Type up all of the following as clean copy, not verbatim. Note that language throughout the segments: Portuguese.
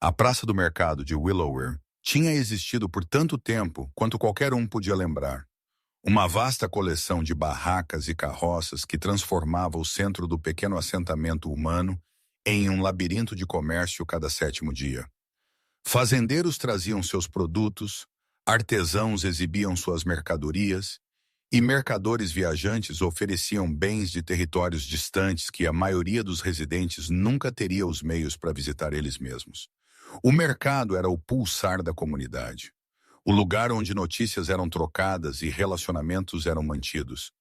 A praça do mercado de Willowware tinha existido por tanto tempo quanto qualquer um podia lembrar. Uma vasta coleção de barracas e carroças que transformava o centro do pequeno assentamento humano em um labirinto de comércio cada sétimo dia. Fazendeiros traziam seus produtos, artesãos exibiam suas mercadorias, e mercadores viajantes ofereciam bens de territórios distantes que a maioria dos residentes nunca teria os meios para visitar eles mesmos. O mercado era o pulsar da comunidade, o lugar onde notícias eram trocadas e relacionamentos eram mantidos,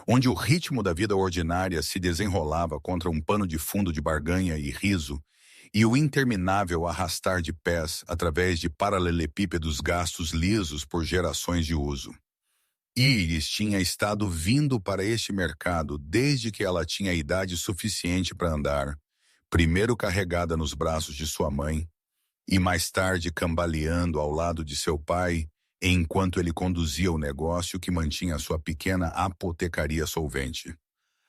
onde o ritmo da vida ordinária se desenrolava contra um pano de fundo de barganha e riso, e o interminável arrastar de pés através de paralelepípedos gastos lisos por gerações de uso. Iris tinha estado vindo para este mercado desde que ela tinha idade suficiente para andar, primeiro carregada nos braços de sua mãe, e mais tarde cambaleando ao lado de seu pai, enquanto ele conduzia o negócio que mantinha sua pequena apotecaria solvente.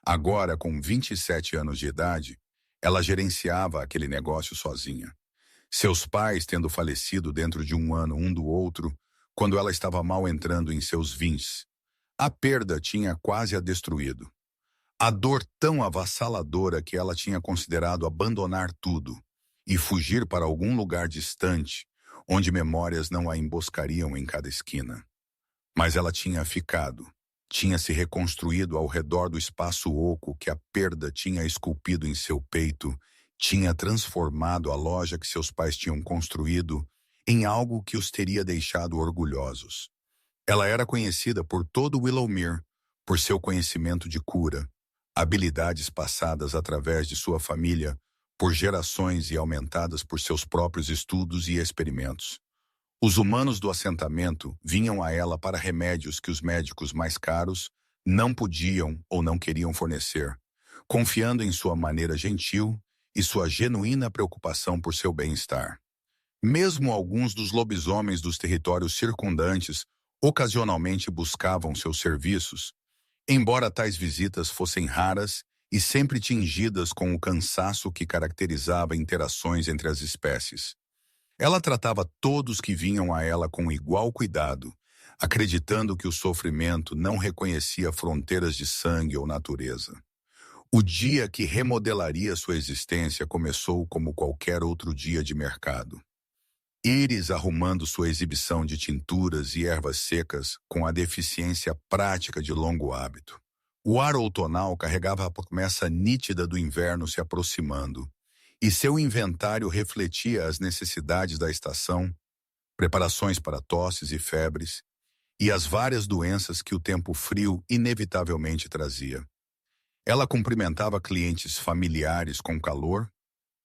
Agora, com 27 anos de idade, ela gerenciava aquele negócio sozinha. Seus pais tendo falecido dentro de um ano um do outro, quando ela estava mal entrando em seus 20. A perda tinha quase a destruído. A dor tão avassaladora que ela tinha considerado abandonar tudo e fugir para algum lugar distante, onde memórias não a emboscariam em cada esquina. Mas ela tinha ficado, tinha se reconstruído ao redor do espaço oco que a perda tinha esculpido em seu peito, tinha transformado a loja que seus pais tinham construído em algo que os teria deixado orgulhosos. Ela era conhecida por todo Willowmere, por seu conhecimento de cura, habilidades passadas através de sua família, por gerações e aumentadas por seus próprios estudos e experimentos. Os humanos do assentamento vinham a ela para remédios que os médicos mais caros não podiam ou não queriam fornecer, confiando em sua maneira gentil e sua genuína preocupação por seu bem-estar. Mesmo alguns dos lobisomens dos territórios circundantes ocasionalmente buscavam seus serviços, embora tais visitas fossem raras e sempre tingidas com o cansaço que caracterizava interações entre as espécies. Ela tratava todos que vinham a ela com igual cuidado, acreditando que o sofrimento não reconhecia fronteiras de sangue ou natureza. O dia que remodelaria sua existência começou como qualquer outro dia de mercado. Iris arrumando sua exibição de tinturas e ervas secas com a deficiência prática de longo hábito. O ar outonal carregava a promessa nítida do inverno se aproximando, e seu inventário refletia as necessidades da estação, preparações para tosses e febres, e as várias doenças que o tempo frio inevitavelmente trazia. Ela cumprimentava clientes familiares com calor,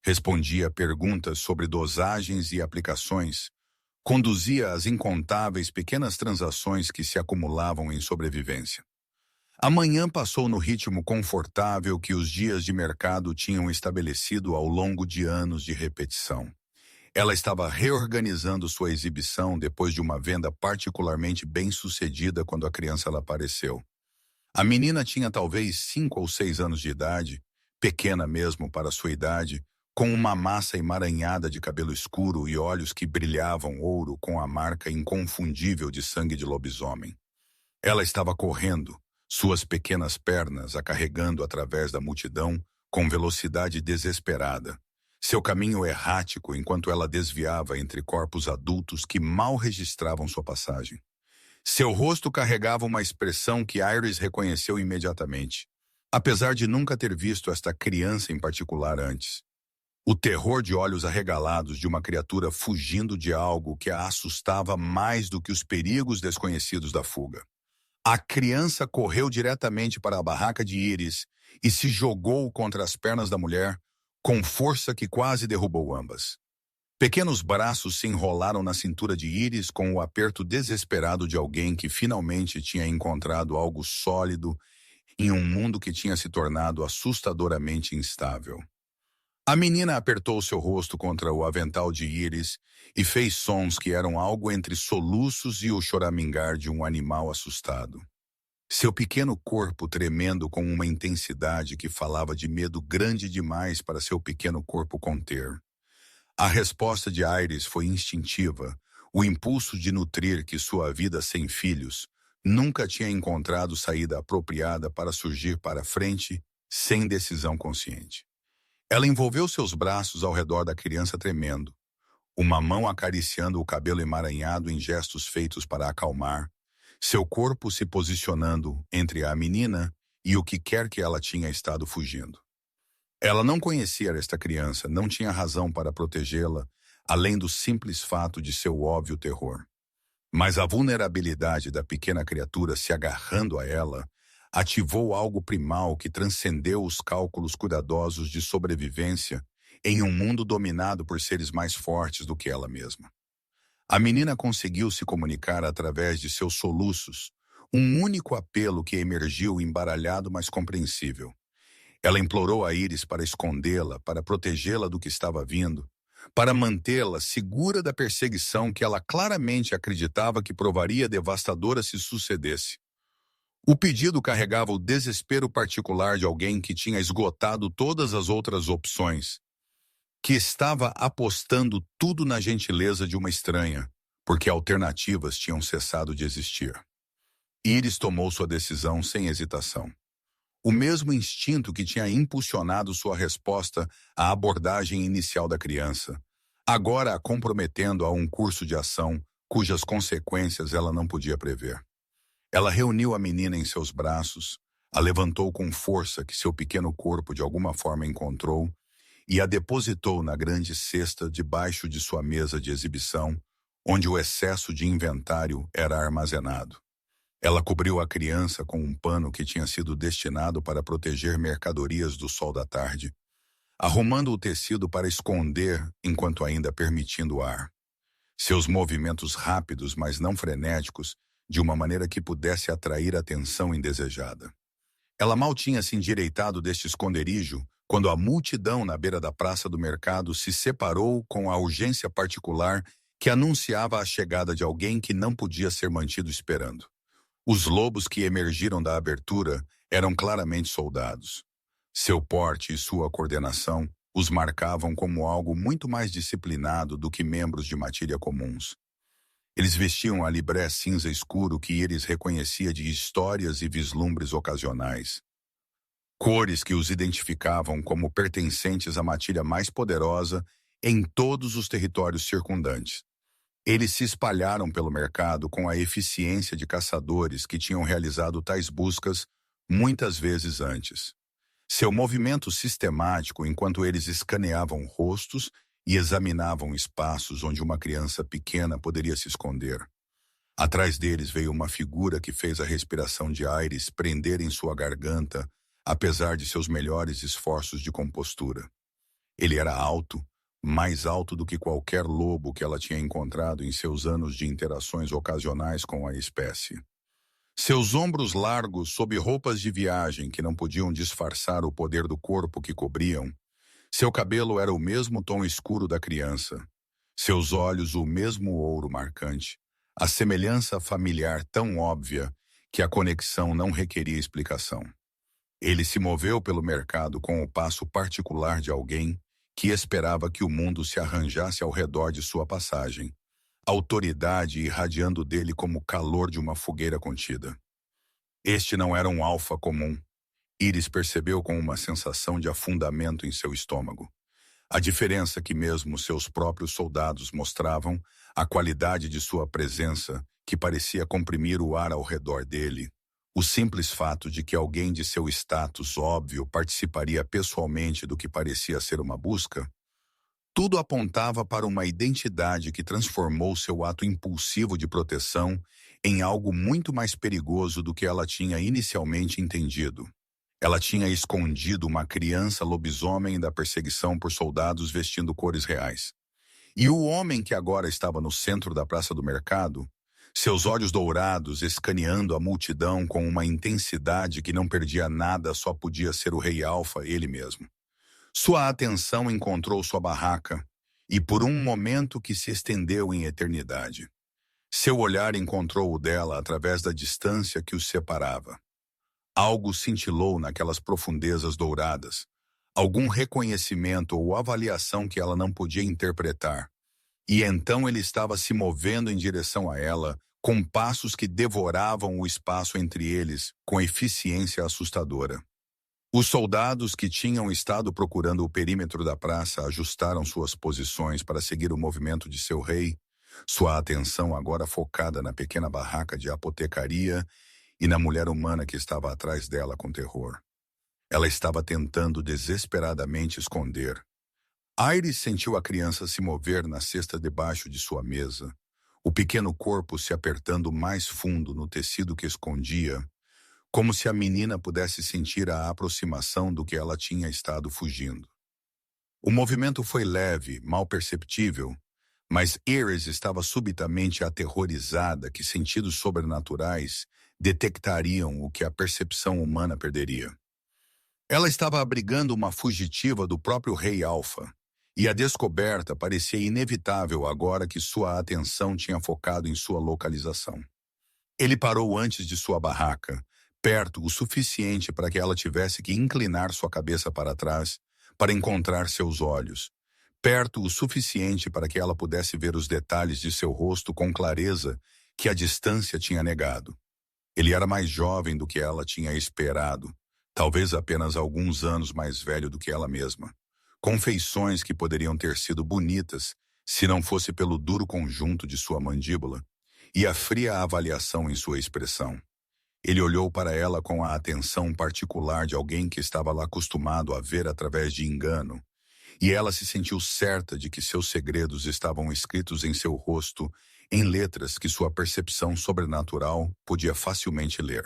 respondia a perguntas sobre dosagens e aplicações, conduzia as incontáveis pequenas transações que se acumulavam em sobrevivência. A manhã passou no ritmo confortável que os dias de mercado tinham estabelecido ao longo de anos de repetição. Ela estava reorganizando sua exibição depois de uma venda particularmente bem-sucedida quando a criança lhe apareceu. A menina tinha talvez 5 ou 6 anos de idade, pequena mesmo para sua idade, com uma massa emaranhada de cabelo escuro e olhos que brilhavam ouro com a marca inconfundível de sangue de lobisomem. Ela estava correndo, suas pequenas pernas a carregando através da multidão com velocidade desesperada, seu caminho errático enquanto ela desviava entre corpos adultos que mal registravam sua passagem. Seu rosto carregava uma expressão que Iris reconheceu imediatamente, apesar de nunca ter visto esta criança em particular antes. O terror de olhos arregalados de uma criatura fugindo de algo que a assustava mais do que os perigos desconhecidos da fuga. A criança correu diretamente para a barraca de Iris e se jogou contra as pernas da mulher, com força que quase derrubou ambas. Pequenos braços se enrolaram na cintura de Iris com o aperto desesperado de alguém que finalmente tinha encontrado algo sólido em um mundo que tinha se tornado assustadoramente instável. A menina apertou seu rosto contra o avental de Iris e fez sons que eram algo entre soluços e o choramingar de um animal assustado. Seu pequeno corpo tremendo com uma intensidade que falava de medo grande demais para seu pequeno corpo conter. A resposta de Iris foi instintiva. O impulso de nutrir que sua vida sem filhos nunca tinha encontrado saída apropriada para surgir para frente sem decisão consciente. Ela envolveu seus braços ao redor da criança tremendo, uma mão acariciando o cabelo emaranhado em gestos feitos para acalmar, seu corpo se posicionando entre a menina e o que quer que ela tinha estado fugindo. Ela não conhecia esta criança, não tinha razão para protegê-la, além do simples fato de seu óbvio terror. Mas a vulnerabilidade da pequena criatura se agarrando a ela ativou algo primal que transcendeu os cálculos cuidadosos de sobrevivência em um mundo dominado por seres mais fortes do que ela mesma. A menina conseguiu se comunicar através de seus soluços, um único apelo que emergiu embaralhado, mas compreensível. Ela implorou a Iris para escondê-la, para protegê-la do que estava vindo, para mantê-la segura da perseguição que ela claramente acreditava que provaria devastadora se sucedesse. O pedido carregava o desespero particular de alguém que tinha esgotado todas as outras opções, que estava apostando tudo na gentileza de uma estranha, porque alternativas tinham cessado de existir. Iris tomou sua decisão sem hesitação. O mesmo instinto que tinha impulsionado sua resposta à abordagem inicial da criança, agora a comprometendo a um curso de ação cujas consequências ela não podia prever. Ela reuniu a menina em seus braços, a levantou com força que seu pequeno corpo de alguma forma encontrou e a depositou na grande cesta debaixo de sua mesa de exibição, onde o excesso de inventário era armazenado. Ela cobriu a criança com um pano que tinha sido destinado para proteger mercadorias do sol da tarde, arrumando o tecido para esconder enquanto ainda permitindo ar. Seus movimentos rápidos, mas não frenéticos, de uma maneira que pudesse atrair atenção indesejada. Ela mal tinha se endireitado deste esconderijo quando a multidão na beira da praça do mercado se separou com a urgência particular que anunciava a chegada de alguém que não podia ser mantido esperando. Os lobos que emergiram da abertura eram claramente soldados. Seu porte e sua coordenação os marcavam como algo muito mais disciplinado do que membros de matilha comuns. Eles vestiam a libré cinza escuro que Iris reconhecia de histórias e vislumbres ocasionais. Cores que os identificavam como pertencentes à matilha mais poderosa em todos os territórios circundantes. Eles se espalharam pelo mercado com a eficiência de caçadores que tinham realizado tais buscas muitas vezes antes. Seu movimento sistemático enquanto eles escaneavam rostos e examinavam espaços onde uma criança pequena poderia se esconder. Atrás deles veio uma figura que fez a respiração de Iris prender em sua garganta, apesar de seus melhores esforços de compostura. Ele era alto, mais alto do que qualquer lobo que ela tinha encontrado em seus anos de interações ocasionais com a espécie. Seus ombros largos sob roupas de viagem que não podiam disfarçar o poder do corpo que cobriam. Seu cabelo era o mesmo tom escuro da criança. Seus olhos o mesmo ouro marcante. A semelhança familiar tão óbvia que a conexão não requeria explicação. Ele se moveu pelo mercado com o passo particular de alguém que esperava que o mundo se arranjasse ao redor de sua passagem, autoridade irradiando dele como o calor de uma fogueira contida. Este não era um alfa comum. Iris percebeu com uma sensação de afundamento em seu estômago. A diferença que mesmo seus próprios soldados mostravam, a qualidade de sua presença, que parecia comprimir o ar ao redor dele, o simples fato de que alguém de seu status óbvio participaria pessoalmente do que parecia ser uma busca, tudo apontava para uma identidade que transformou seu ato impulsivo de proteção em algo muito mais perigoso do que ela tinha inicialmente entendido. Ela tinha escondido uma criança lobisomem da perseguição por soldados vestindo cores reais. E o homem que agora estava no centro da praça do mercado, seus olhos dourados escaneando a multidão com uma intensidade que não perdia nada, só podia ser o rei Alfa, ele mesmo. Sua atenção encontrou sua barraca, e por um momento que se estendeu em eternidade. Seu olhar encontrou o dela através da distância que os separava. Algo cintilou naquelas profundezas douradas, algum reconhecimento ou avaliação que ela não podia interpretar. E então ele estava se movendo em direção a ela, com passos que devoravam o espaço entre eles, com eficiência assustadora. Os soldados que tinham estado procurando o perímetro da praça ajustaram suas posições para seguir o movimento de seu rei, sua atenção agora focada na pequena barraca de apotecaria e na mulher humana que estava atrás dela com terror. Ela estava tentando desesperadamente esconder. Iris sentiu a criança se mover na cesta debaixo de sua mesa, o pequeno corpo se apertando mais fundo no tecido que escondia, como se a menina pudesse sentir a aproximação do que ela tinha estado fugindo. O movimento foi leve, mal perceptível, mas Iris estava subitamente aterrorizada que sentidos sobrenaturais detectariam o que a percepção humana perderia. Ela estava abrigando uma fugitiva do próprio Rei Alpha, e a descoberta parecia inevitável agora que sua atenção tinha focado em sua localização. Ele parou antes de sua barraca, perto o suficiente para que ela tivesse que inclinar sua cabeça para trás para encontrar seus olhos, perto o suficiente para que ela pudesse ver os detalhes de seu rosto com clareza que a distância tinha negado. Ele era mais jovem do que ela tinha esperado, talvez apenas alguns anos mais velho do que ela mesma, com feições que poderiam ter sido bonitas se não fosse pelo duro conjunto de sua mandíbula e a fria avaliação em sua expressão. Ele olhou para ela com a atenção particular de alguém que estava lá acostumado a ver através de engano, e ela se sentiu certa de que seus segredos estavam escritos em seu rosto em letras que sua percepção sobrenatural podia facilmente ler.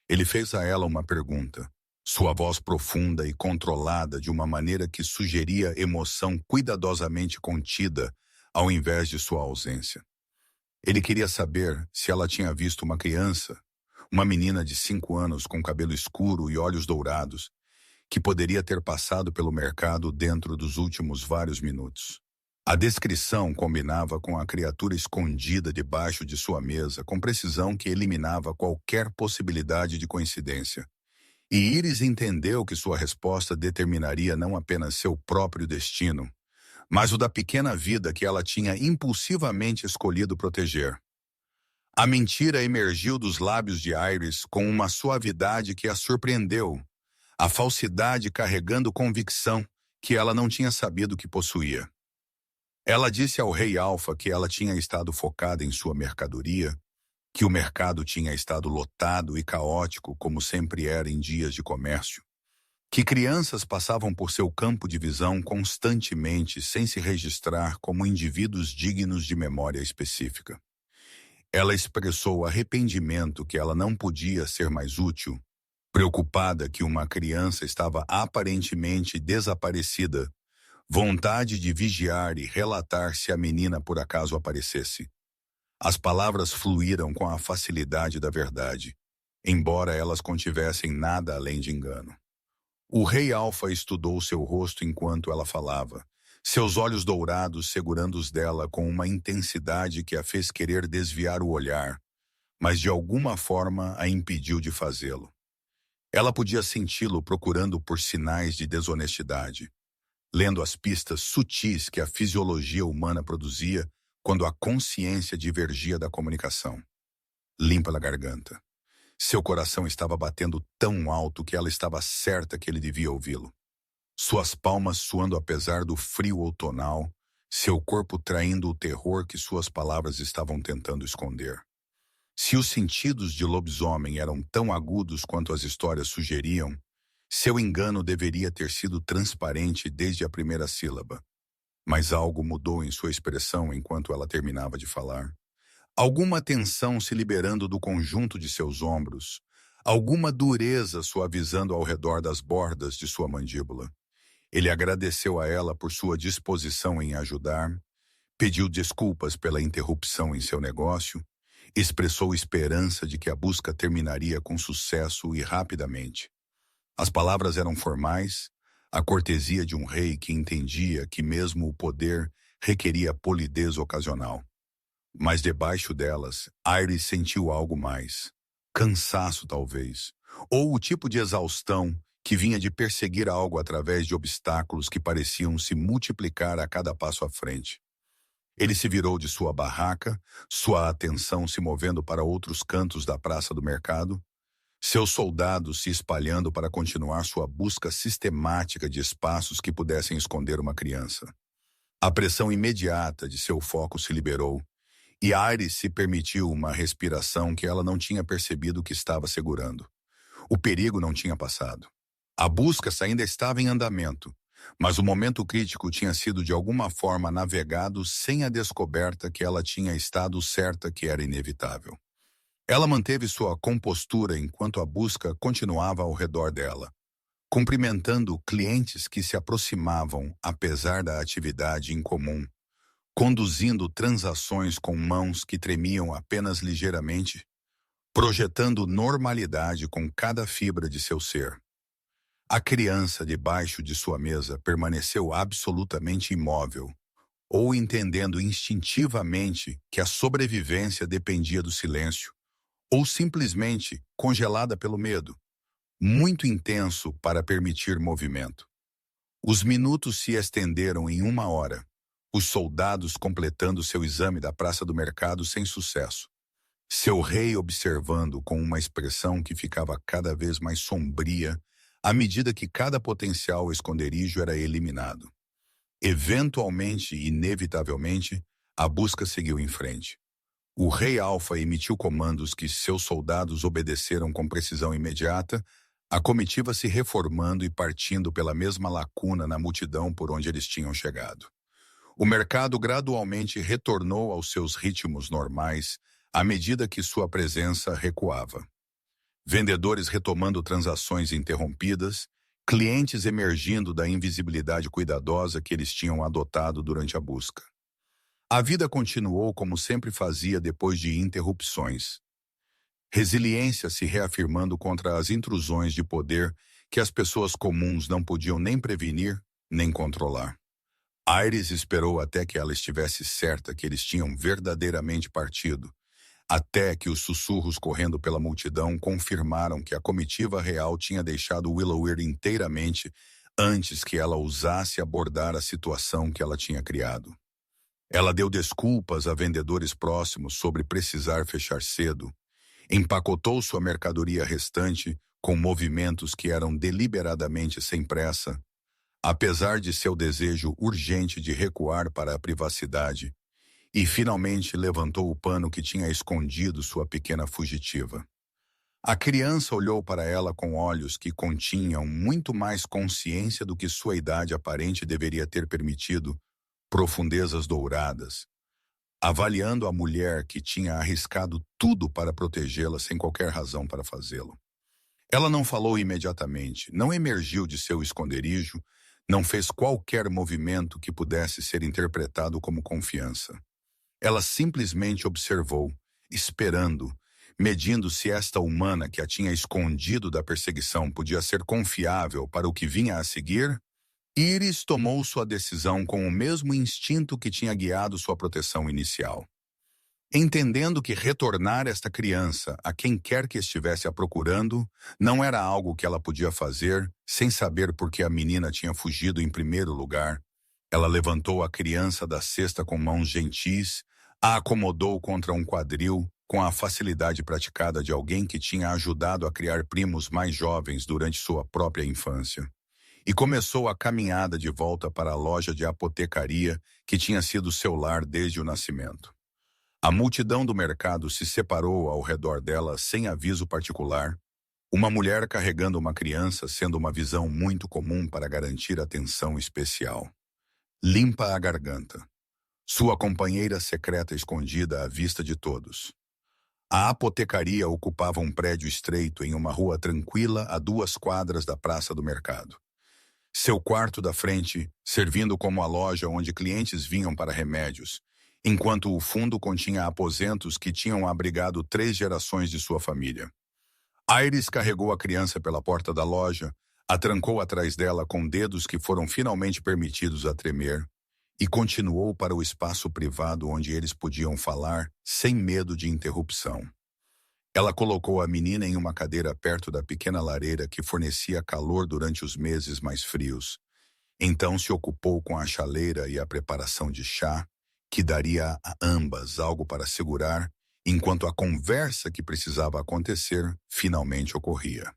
Ele fez a ela uma pergunta, sua voz profunda e controlada de uma maneira que sugeria emoção cuidadosamente contida ao invés de sua ausência. Ele queria saber se ela tinha visto uma criança, uma menina de 5 anos com cabelo escuro e olhos dourados, que poderia ter passado pelo mercado dentro dos últimos vários minutos. A descrição combinava com a criatura escondida debaixo de sua mesa com precisão que eliminava qualquer possibilidade de coincidência. E Iris entendeu que sua resposta determinaria não apenas seu próprio destino, mas o da pequena vida que ela tinha impulsivamente escolhido proteger. A mentira emergiu dos lábios de Iris com uma suavidade que a surpreendeu, a falsidade carregando convicção que ela não tinha sabido que possuía. Ela disse ao Rei Alpha que ela tinha estado focada em sua mercadoria, que o mercado tinha estado lotado e caótico como sempre era em dias de comércio, que crianças passavam por seu campo de visão constantemente sem se registrar como indivíduos dignos de memória específica. Ela expressou arrependimento que ela não podia ser mais útil, preocupada que uma criança estava aparentemente desaparecida, vontade de vigiar e relatar se a menina por acaso aparecesse. As palavras fluíram com a facilidade da verdade, embora elas contivessem nada além de engano. O Rei Alpha estudou seu rosto enquanto ela falava, seus olhos dourados segurando os dela com uma intensidade que a fez querer desviar o olhar, mas de alguma forma a impediu de fazê-lo. Ela podia senti-lo procurando por sinais de desonestidade, lendo as pistas sutis que a fisiologia humana produzia quando a consciência divergia da comunicação. Limpa na garganta. Seu coração estava batendo tão alto que ela estava certa que ele devia ouvi-lo. Suas palmas suando apesar do frio outonal, seu corpo traindo o terror que suas palavras estavam tentando esconder. Se os sentidos de lobisomem eram tão agudos quanto as histórias sugeriam, seu engano deveria ter sido transparente desde a primeira sílaba. Mas algo mudou em sua expressão enquanto ela terminava de falar. Alguma tensão se liberando do conjunto de seus ombros, alguma dureza suavizando ao redor das bordas de sua mandíbula. Ele agradeceu a ela por sua disposição em ajudar, pediu desculpas pela interrupção em seu negócio, expressou esperança de que a busca terminaria com sucesso e rapidamente. As palavras eram formais, a cortesia de um rei que entendia que mesmo o poder requeria polidez ocasional. Mas debaixo delas, Iris sentiu algo mais. Cansaço, talvez, ou o tipo de exaustão que vinha de perseguir algo através de obstáculos que pareciam se multiplicar a cada passo à frente. Ele se virou de sua barraca, sua atenção se movendo para outros cantos da praça do mercado, seus soldados se espalhando para continuar sua busca sistemática de espaços que pudessem esconder uma criança. A pressão imediata de seu foco se liberou, e Iris se permitiu uma respiração que ela não tinha percebido que estava segurando. O perigo não tinha passado. A busca ainda estava em andamento, mas o momento crítico tinha sido de alguma forma navegado sem a descoberta que ela tinha estado certa que era inevitável. Ela manteve sua compostura enquanto a busca continuava ao redor dela, cumprimentando clientes que se aproximavam apesar da atividade incomum, conduzindo transações com mãos que tremiam apenas ligeiramente, projetando normalidade com cada fibra de seu ser. A criança debaixo de sua mesa permaneceu absolutamente imóvel, ou entendendo instintivamente que a sobrevivência dependia do silêncio, ou simplesmente congelada pelo medo, muito intenso para permitir movimento. Os minutos se estenderam em 1 hora, os soldados completando seu exame da praça do mercado sem sucesso. Seu rei observando com uma expressão que ficava cada vez mais sombria à medida que cada potencial esconderijo era eliminado. Eventualmente e inevitavelmente, a busca seguiu em frente. O rei Alfa emitiu comandos que seus soldados obedeceram com precisão imediata, a comitiva se reformando e partindo pela mesma lacuna na multidão por onde eles tinham chegado. O mercado gradualmente retornou aos seus ritmos normais à medida que sua presença recuava. Vendedores retomando transações interrompidas, clientes emergindo da invisibilidade cuidadosa que eles tinham adotado durante a busca. A vida continuou como sempre fazia depois de interrupções. Resiliência se reafirmando contra as intrusões de poder que as pessoas comuns não podiam nem prevenir, nem controlar. Iris esperou até que ela estivesse certa que eles tinham verdadeiramente partido, até que os sussurros correndo pela multidão confirmaram que a comitiva real tinha deixado Willowware inteiramente antes que ela ousasse abordar a situação que ela tinha criado. Ela deu desculpas a vendedores próximos sobre precisar fechar cedo, empacotou sua mercadoria restante com movimentos que eram deliberadamente sem pressa, apesar de seu desejo urgente de recuar para a privacidade, e finalmente levantou o pano que tinha escondido sua pequena fugitiva. A criança olhou para ela com olhos que continham muito mais consciência do que sua idade aparente deveria ter permitido, profundezas douradas, avaliando a mulher que tinha arriscado tudo para protegê-la sem qualquer razão para fazê-lo. Ela não falou imediatamente, não emergiu de seu esconderijo, não fez qualquer movimento que pudesse ser interpretado como confiança. Ela simplesmente observou, esperando, medindo se esta humana que a tinha escondido da perseguição podia ser confiável para o que vinha a seguir. Iris tomou sua decisão com o mesmo instinto que tinha guiado sua proteção inicial. Entendendo que retornar esta criança a quem quer que estivesse a procurando não era algo que ela podia fazer sem saber por que a menina tinha fugido em primeiro lugar, ela levantou a criança da cesta com mãos gentis, a acomodou contra um quadril com a facilidade praticada de alguém que tinha ajudado a criar primos mais jovens durante sua própria infância. E começou a caminhada de volta para a loja de apotecaria que tinha sido seu lar desde o nascimento. A multidão do mercado se separou ao redor dela sem aviso particular, uma mulher carregando uma criança sendo uma visão muito comum para garantir atenção especial. Limpa a garganta. Sua companheira secreta escondida à vista de todos. A apotecaria ocupava um prédio estreito em uma rua tranquila a 2 quadras da praça do mercado. Seu quarto da frente, servindo como a loja onde clientes vinham para remédios, enquanto o fundo continha aposentos que tinham abrigado 3 gerações de sua família. Iris carregou a criança pela porta da loja, a trancou atrás dela com dedos que foram finalmente permitidos a tremer, e continuou para o espaço privado onde eles podiam falar sem medo de interrupção. Ela colocou a menina em uma cadeira perto da pequena lareira que fornecia calor durante os meses mais frios. Então se ocupou com a chaleira e a preparação de chá, que daria a ambas algo para segurar, enquanto a conversa que precisava acontecer finalmente ocorria.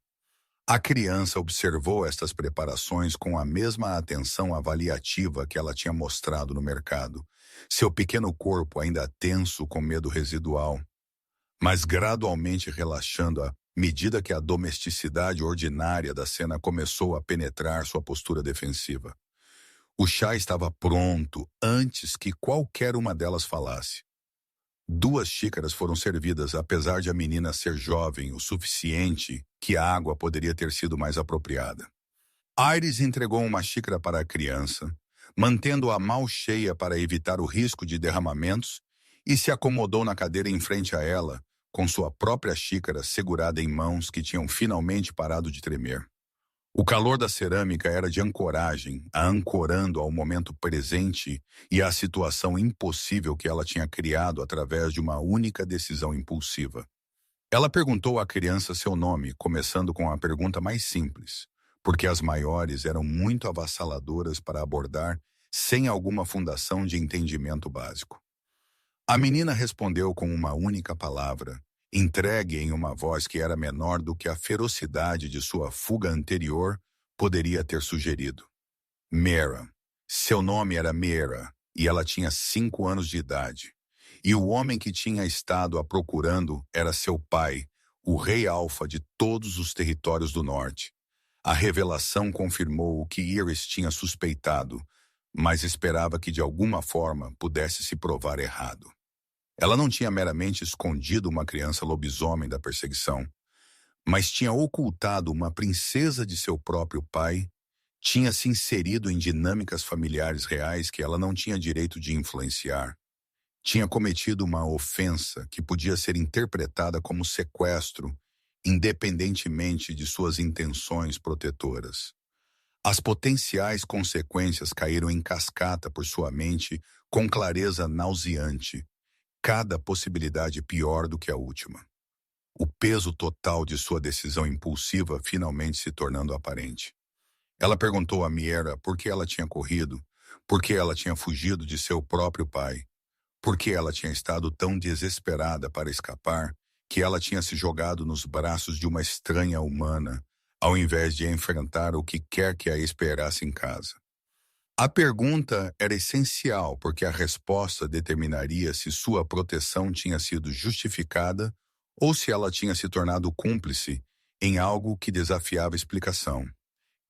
A criança observou estas preparações com a mesma atenção avaliativa que ela tinha mostrado no mercado, seu pequeno corpo ainda tenso com medo residual, mas gradualmente relaxando à medida que a domesticidade ordinária da cena começou a penetrar sua postura defensiva. O chá estava pronto antes que qualquer uma delas falasse. 2 xícaras foram servidas, apesar de a menina ser jovem o suficiente que a água poderia ter sido mais apropriada. Iris entregou uma xícara para a criança, mantendo-a mal cheia para evitar o risco de derramamentos, e se acomodou na cadeira em frente a ela, com sua própria xícara segurada em mãos que tinham finalmente parado de tremer. O calor da cerâmica era de ancoragem, a ancorando ao momento presente e à situação impossível que ela tinha criado através de uma única decisão impulsiva. Ela perguntou à criança seu nome, começando com a pergunta mais simples, porque as maiores eram muito avassaladoras para abordar sem alguma fundação de entendimento básico. A menina respondeu com uma única palavra, entregue em uma voz que era menor do que a ferocidade de sua fuga anterior poderia ter sugerido. Mera. Seu nome era Mera, e ela tinha 5 anos de idade. E o homem que tinha estado a procurando era seu pai, o rei alfa de todos os territórios do norte. A revelação confirmou o que Iris tinha suspeitado, mas esperava que de alguma forma pudesse se provar errado. Ela não tinha meramente escondido uma criança lobisomem da perseguição, mas tinha ocultado uma princesa de seu próprio pai, tinha se inserido em dinâmicas familiares reais que ela não tinha direito de influenciar, tinha cometido uma ofensa que podia ser interpretada como sequestro, independentemente de suas intenções protetoras. As potenciais consequências caíram em cascata por sua mente com clareza nauseante, cada possibilidade pior do que a última. O peso total de sua decisão impulsiva finalmente se tornando aparente. Ela perguntou a Miera por que ela tinha corrido, por que ela tinha fugido de seu próprio pai, por que ela tinha estado tão desesperada para escapar que ela tinha se jogado nos braços de uma estranha humana, ao invés de enfrentar o que quer que a esperasse em casa. A pergunta era essencial porque a resposta determinaria se sua proteção tinha sido justificada ou se ela tinha se tornado cúmplice em algo que desafiava explicação.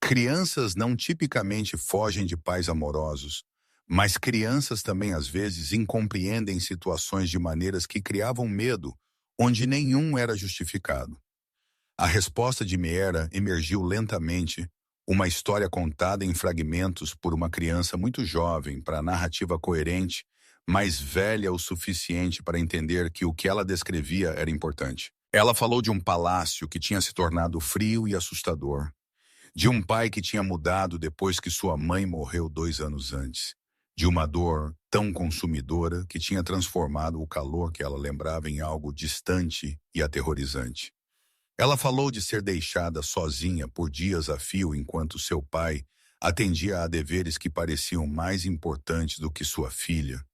Crianças não tipicamente fogem de pais amorosos, mas crianças também às vezes incompreendem situações de maneiras que criavam medo, onde nenhum era justificado. A resposta de Miera emergiu lentamente, uma história contada em fragmentos por uma criança muito jovem para a narrativa coerente, mas velha o suficiente para entender que o que ela descrevia era importante. Ela falou de um palácio que tinha se tornado frio e assustador, de um pai que tinha mudado depois que sua mãe morreu 2 anos antes, de uma dor tão consumidora que tinha transformado o calor que ela lembrava em algo distante e aterrorizante. Ela falou de ser deixada sozinha por dias a fio enquanto seu pai atendia a deveres que pareciam mais importantes do que sua filha,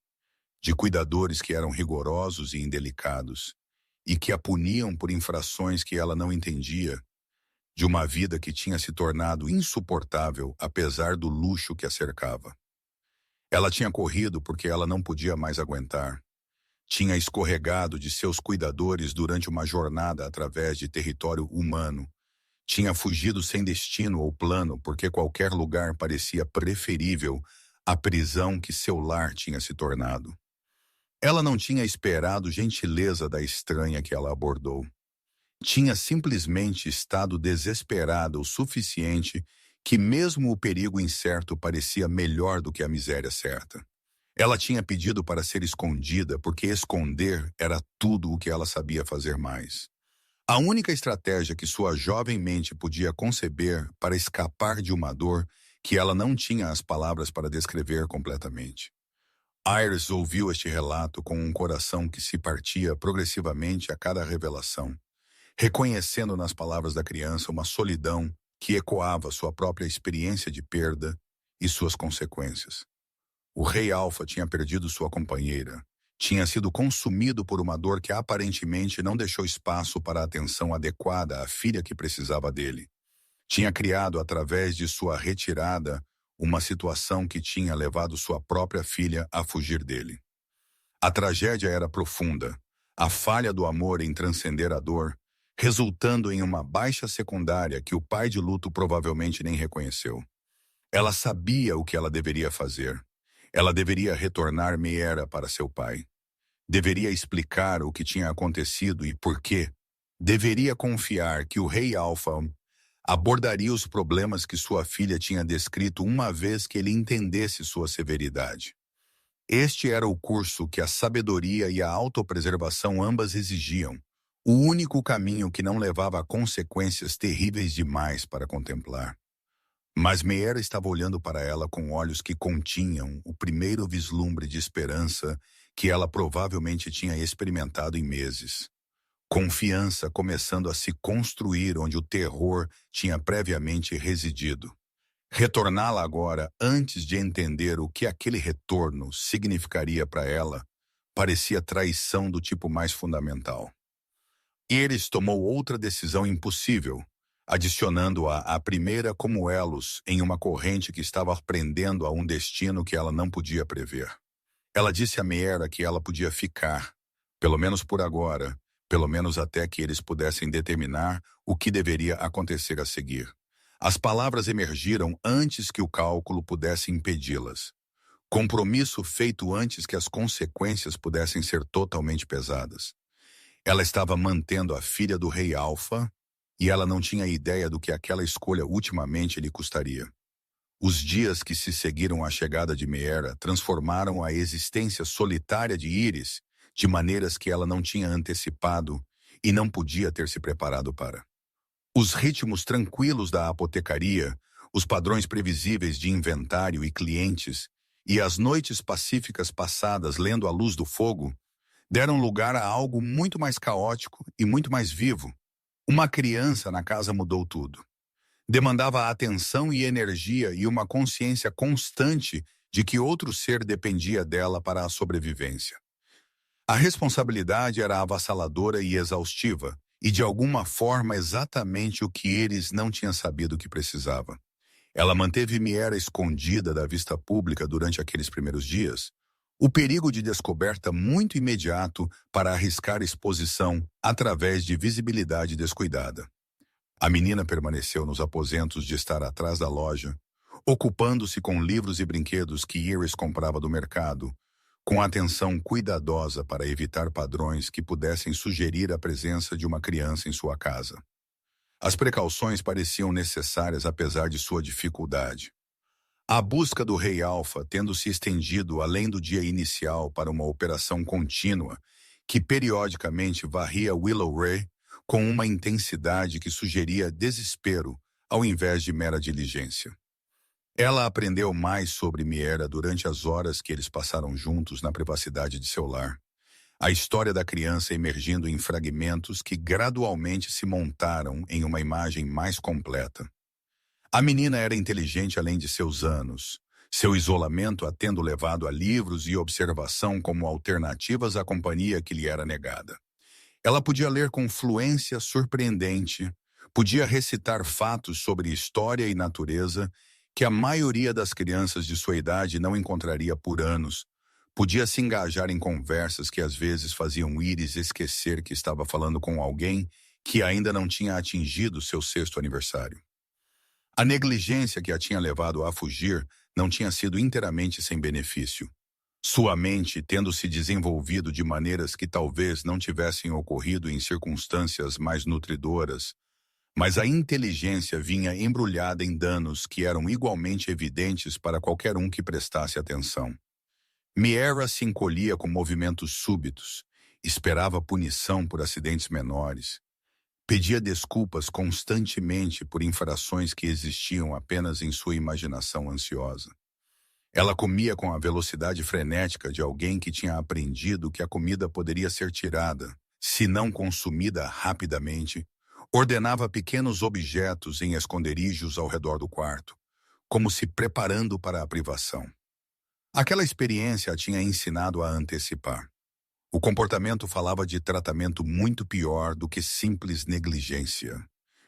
de cuidadores que eram rigorosos e indelicados, e que a puniam por infrações que ela não entendia, de uma vida que tinha se tornado insuportável apesar do luxo que a cercava. Ela tinha corrido porque ela não podia mais aguentar. Tinha escorregado de seus cuidadores durante uma jornada através de território humano. Tinha fugido sem destino ou plano porque qualquer lugar parecia preferível à prisão que seu lar tinha se tornado. Ela não tinha esperado gentileza da estranha que ela abordou. Tinha simplesmente estado desesperada o suficiente que mesmo o perigo incerto parecia melhor do que a miséria certa. Ela tinha pedido para ser escondida porque esconder era tudo o que ela sabia fazer mais. A única estratégia que sua jovem mente podia conceber para escapar de uma dor que ela não tinha as palavras para descrever completamente. Iris ouviu este relato com um coração que se partia progressivamente a cada revelação. reconhecendo nas palavras da criança uma solidão que ecoava sua própria experiência de perda e suas consequências. O rei Alfa tinha perdido sua companheira, tinha sido consumido por uma dor que aparentemente não deixou espaço para a atenção adequada à filha que precisava dele. Tinha criado, através de sua retirada, uma situação que tinha levado sua própria filha a fugir dele. A tragédia era profunda, a falha do amor em transcender a dor, resultando em uma baixa secundária que o pai de luto provavelmente nem reconheceu. Ela sabia o que ela deveria fazer. Ela deveria retornar Meera para seu pai. Deveria explicar o que tinha acontecido e por quê. Deveria confiar que o rei Alfa abordaria os problemas que sua filha tinha descrito uma vez que ele entendesse sua severidade. Este era o curso que a sabedoria e a autopreservação ambas exigiam, o único caminho que não levava a consequências terríveis demais para contemplar. Mas Meera estava olhando para ela com olhos que continham o primeiro vislumbre de esperança que ela provavelmente tinha experimentado em meses. Confiança começando a se construir onde o terror tinha previamente residido. Retorná-la agora, antes de entender o que aquele retorno significaria para ela, parecia traição do tipo mais fundamental. Iris tomou outra decisão impossível, adicionando-a à primeira como elos em uma corrente que estava prendendo a um destino que ela não podia prever. Ela disse a Meera que ela podia ficar, pelo menos por agora, pelo menos até que eles pudessem determinar o que deveria acontecer a seguir. As palavras emergiram antes que o cálculo pudesse impedi-las. Compromisso feito antes que as consequências pudessem ser totalmente pesadas. Ela estava mantendo a filha do rei Alfa e ela não tinha ideia do que aquela escolha ultimamente lhe custaria. Os dias que se seguiram à chegada de Meera transformaram a existência solitária de Iris de maneiras que ela não tinha antecipado e não podia ter se preparado para. Os ritmos tranquilos da apotecaria, os padrões previsíveis de inventário e clientes, e as noites pacíficas passadas lendo à luz do fogo, deram lugar a algo muito mais caótico e muito mais vivo. Uma criança na casa mudou tudo. Demandava atenção e energia e uma consciência constante de que outro ser dependia dela para a sobrevivência. A responsabilidade era avassaladora e exaustiva, e de alguma forma exatamente o que eles não tinham sabido que precisava. Ela manteve Meera escondida da vista pública durante aqueles primeiros dias, o perigo de descoberta muito imediato para arriscar exposição através de visibilidade descuidada. A menina permaneceu nos aposentos de estar atrás da loja, ocupando-se com livros e brinquedos que Iris comprava do mercado, com atenção cuidadosa para evitar padrões que pudessem sugerir a presença de uma criança em sua casa. As precauções pareciam necessárias apesar de sua dificuldade. A busca do rei Alfa tendo se estendido além do dia inicial para uma operação contínua que periodicamente varria Willow-Rey com uma intensidade que sugeria desespero ao invés de mera diligência. Ela aprendeu mais sobre Meera durante as horas que eles passaram juntos na privacidade de seu lar. A história da criança emergindo em fragmentos que gradualmente se montaram em uma imagem mais completa. A menina era inteligente além de seus anos, seu isolamento a tendo levado a livros e observação como alternativas à companhia que lhe era negada. Ela podia ler com fluência surpreendente, podia recitar fatos sobre história e natureza que a maioria das crianças de sua idade não encontraria por anos. Podia se engajar em conversas que às vezes faziam Iris esquecer que estava falando com alguém que ainda não tinha atingido seu 6º aniversário. A negligência que a tinha levado a fugir não tinha sido inteiramente sem benefício. Sua mente tendo se desenvolvido de maneiras que talvez não tivessem ocorrido em circunstâncias mais nutridoras, mas a inteligência vinha embrulhada em danos que eram igualmente evidentes para qualquer um que prestasse atenção. Meera se encolhia com movimentos súbitos, esperava punição por acidentes menores, pedia desculpas constantemente por infrações que existiam apenas em sua imaginação ansiosa. Ela comia com a velocidade frenética de alguém que tinha aprendido que a comida poderia ser tirada, se não consumida rapidamente, ordenava pequenos objetos em esconderijos ao redor do quarto, como se preparando para a privação. Aquela experiência a tinha ensinado a antecipar. O comportamento falava de tratamento muito pior do que simples negligência,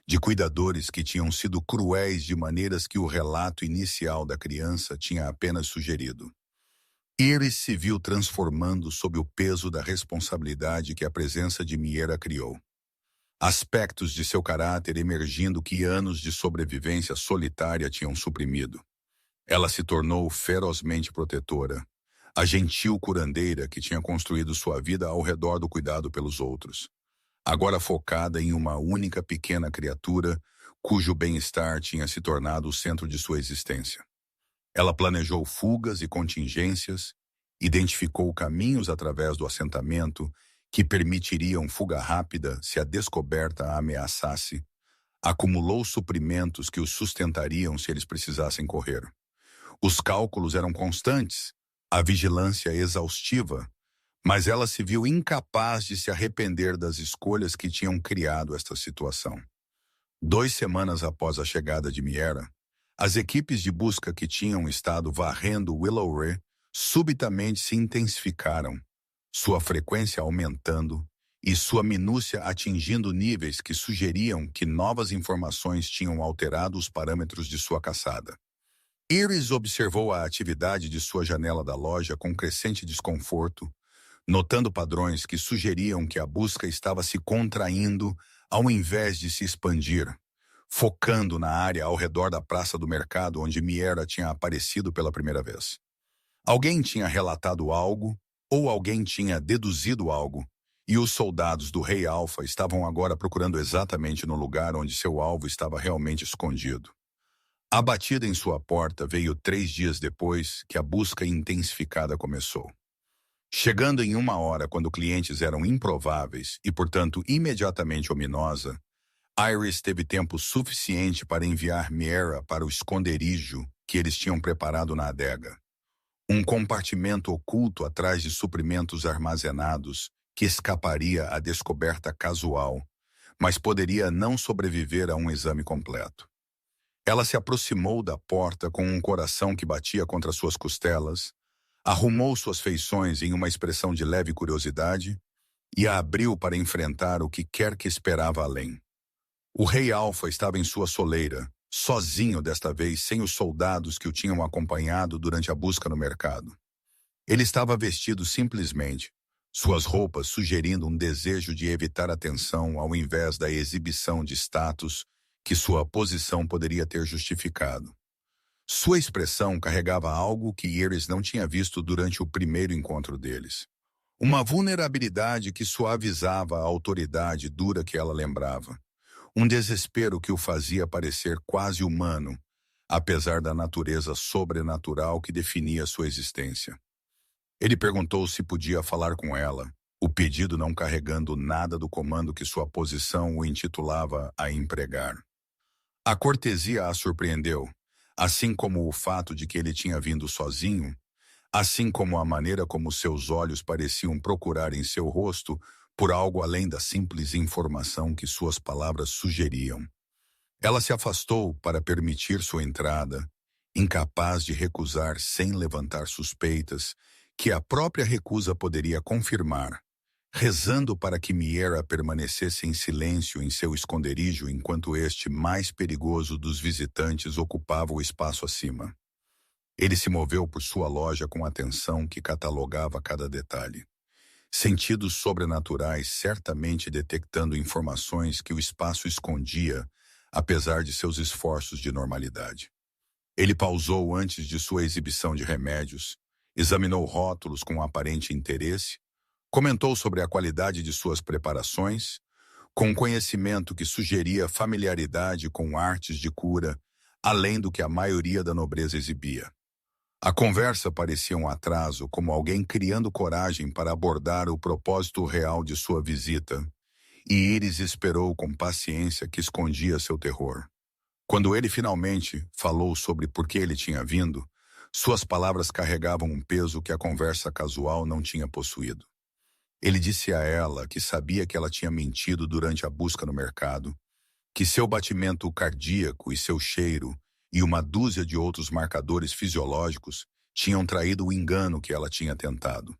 de cuidadores que tinham sido cruéis de maneiras que o relato inicial da criança tinha apenas sugerido. Iris se viu transformando sob o peso da responsabilidade que a presença de Miera criou. Aspectos de seu caráter emergindo que anos de sobrevivência solitária tinham suprimido. Ela se tornou ferozmente protetora, a gentil curandeira que tinha construído sua vida ao redor do cuidado pelos outros, agora focada em uma única pequena criatura cujo bem-estar tinha se tornado o centro de sua existência. Ela planejou fugas e contingências, identificou caminhos através do assentamento que permitiriam fuga rápida se a descoberta a ameaçasse, acumulou suprimentos que os sustentariam se eles precisassem correr. Os cálculos eram constantes, a vigilância exaustiva, mas ela se viu incapaz de se arrepender das escolhas que tinham criado esta situação. 2 semanas após a chegada de Miera, as equipes de busca que tinham estado varrendo Willow subitamente se intensificaram, sua frequência aumentando e sua minúcia atingindo níveis que sugeriam que novas informações tinham alterado os parâmetros de sua caçada. Iris observou a atividade de sua janela da loja com crescente desconforto, notando padrões que sugeriam que a busca estava se contraindo ao invés de se expandir, focando na área ao redor da praça do mercado onde Miera tinha aparecido pela primeira vez. Alguém tinha relatado algo, ou alguém tinha deduzido algo, e os soldados do Rei Alfa estavam agora procurando exatamente no lugar onde seu alvo estava realmente escondido. A batida em sua porta veio 3 dias depois que a busca intensificada começou. Chegando em 1 hora quando clientes eram improváveis e, portanto, imediatamente ominosa, Iris teve tempo suficiente para enviar Miera para o esconderijo que eles tinham preparado na adega. Um compartimento oculto atrás de suprimentos armazenados que escaparia à descoberta casual, mas poderia não sobreviver a um exame completo. Ela se aproximou da porta com um coração que batia contra suas costelas, arrumou suas feições em uma expressão de leve curiosidade e a abriu para enfrentar o que quer que esperava além. O Rei Alfa estava em sua soleira, sozinho desta vez, sem os soldados que o tinham acompanhado durante a busca no mercado. Ele estava vestido simplesmente, suas roupas sugerindo um desejo de evitar atenção ao invés da exibição de status que sua posição poderia ter justificado. Sua expressão carregava algo que Iris não tinha visto durante o primeiro encontro deles. Uma vulnerabilidade que suavizava a autoridade dura que ela lembrava. Um desespero que o fazia parecer quase humano, apesar da natureza sobrenatural que definia sua existência. Ele perguntou se podia falar com ela, o pedido não carregando nada do comando que sua posição o intitulava a empregar. A cortesia a surpreendeu, assim como o fato de que ele tinha vindo sozinho, assim como a maneira como seus olhos pareciam procurar em seu rosto por algo além da simples informação que suas palavras sugeriam. Ela se afastou para permitir sua entrada, incapaz de recusar sem levantar suspeitas que a própria recusa poderia confirmar, rezando para que Miera permanecesse em silêncio em seu esconderijo enquanto este mais perigoso dos visitantes ocupava o espaço acima. Ele se moveu por sua loja com atenção que catalogava cada detalhe. Sentidos sobrenaturais certamente detectando informações que o espaço escondia, apesar de seus esforços de normalidade. Ele pausou antes de sua exibição de remédios, examinou rótulos com aparente interesse, comentou sobre a qualidade de suas preparações, com conhecimento que sugeria familiaridade com artes de cura, além do que a maioria da nobreza exibia. A conversa parecia um atraso, como alguém criando coragem para abordar o propósito real de sua visita, e Iris esperou com paciência que escondia seu terror. Quando ele finalmente falou sobre por que ele tinha vindo, suas palavras carregavam um peso que a conversa casual não tinha possuído. Ele disse a ela que sabia que ela tinha mentido durante a busca no mercado, que seu batimento cardíaco e seu cheiro e uma dúzia de outros marcadores fisiológicos tinham traído o engano que ela tinha tentado.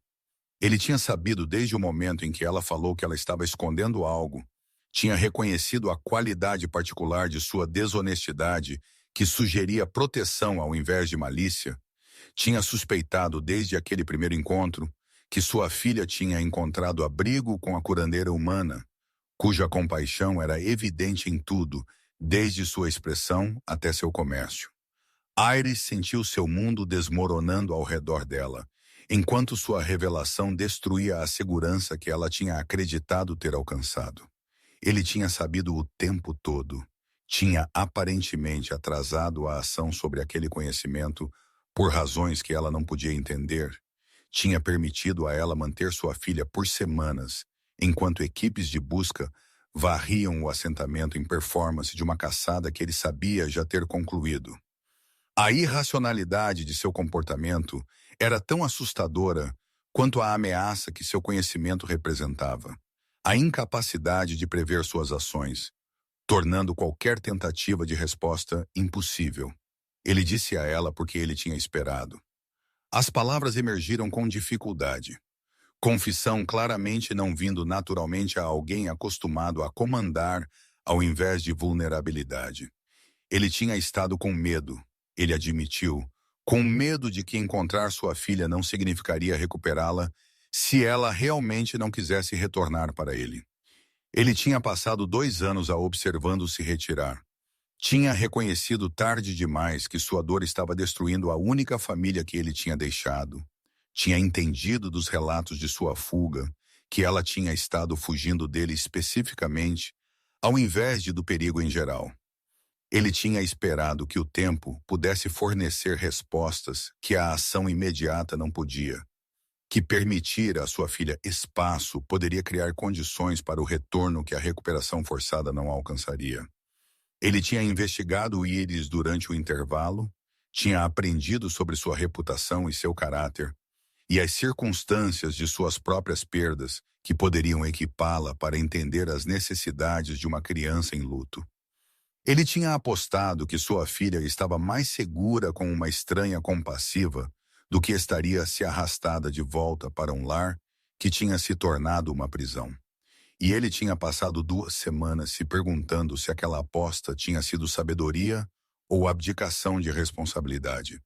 Ele tinha sabido desde o momento em que ela falou que ela estava escondendo algo, tinha reconhecido a qualidade particular de sua desonestidade que sugeria proteção ao invés de malícia, tinha suspeitado desde aquele primeiro encontro que sua filha tinha encontrado abrigo com a curandeira humana, cuja compaixão era evidente em tudo, desde sua expressão até seu comércio. Iris sentiu seu mundo desmoronando ao redor dela, enquanto sua revelação destruía a segurança que ela tinha acreditado ter alcançado. Ele tinha sabido o tempo todo, tinha aparentemente atrasado a ação sobre aquele conhecimento por razões que ela não podia entender, tinha permitido a ela manter sua filha por semanas, enquanto equipes de busca varriam o assentamento em performance de uma caçada que ele sabia já ter concluído. A irracionalidade de seu comportamento era tão assustadora quanto a ameaça que seu conhecimento representava. A incapacidade de prever suas ações, tornando qualquer tentativa de resposta impossível. Ele disse a ela porque ele tinha esperado. As palavras emergiram com dificuldade. Confissão claramente não vindo naturalmente a alguém acostumado a comandar ao invés de vulnerabilidade. Ele tinha estado com medo, ele admitiu, com medo de que encontrar sua filha não significaria recuperá-la se ela realmente não quisesse retornar para ele. Ele tinha passado 2 anos a observando-se retirar. Tinha reconhecido tarde demais que sua dor estava destruindo a única família que ele tinha deixado. Tinha entendido dos relatos de sua fuga, que ela tinha estado fugindo dele especificamente, ao invés de do perigo em geral. Ele tinha esperado que o tempo pudesse fornecer respostas que a ação imediata não podia, que permitir à sua filha espaço poderia criar condições para o retorno que a recuperação forçada não alcançaria. Ele tinha investigado Iris durante o intervalo, tinha aprendido sobre sua reputação e seu caráter, e as circunstâncias de suas próprias perdas que poderiam equipá-la para entender as necessidades de uma criança em luto. Ele tinha apostado que sua filha estava mais segura com uma estranha compassiva do que estaria se arrastada de volta para um lar que tinha se tornado uma prisão. E ele tinha passado 2 semanas se perguntando se aquela aposta tinha sido sabedoria ou abdicação de responsabilidade.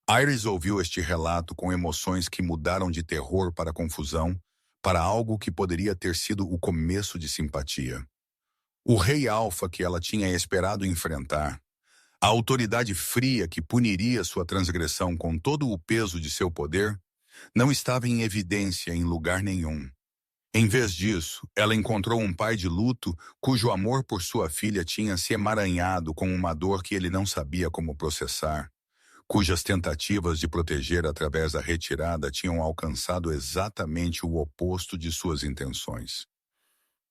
Iris ouviu este relato com emoções que mudaram de terror para confusão, para algo que poderia ter sido o começo de simpatia. O rei alfa que ela tinha esperado enfrentar, a autoridade fria que puniria sua transgressão com todo o peso de seu poder, não estava em evidência em lugar nenhum. Em vez disso, ela encontrou um pai de luto cujo amor por sua filha tinha se emaranhado com uma dor que ele não sabia como processar, cujas tentativas de proteger através da retirada tinham alcançado exatamente o oposto de suas intenções.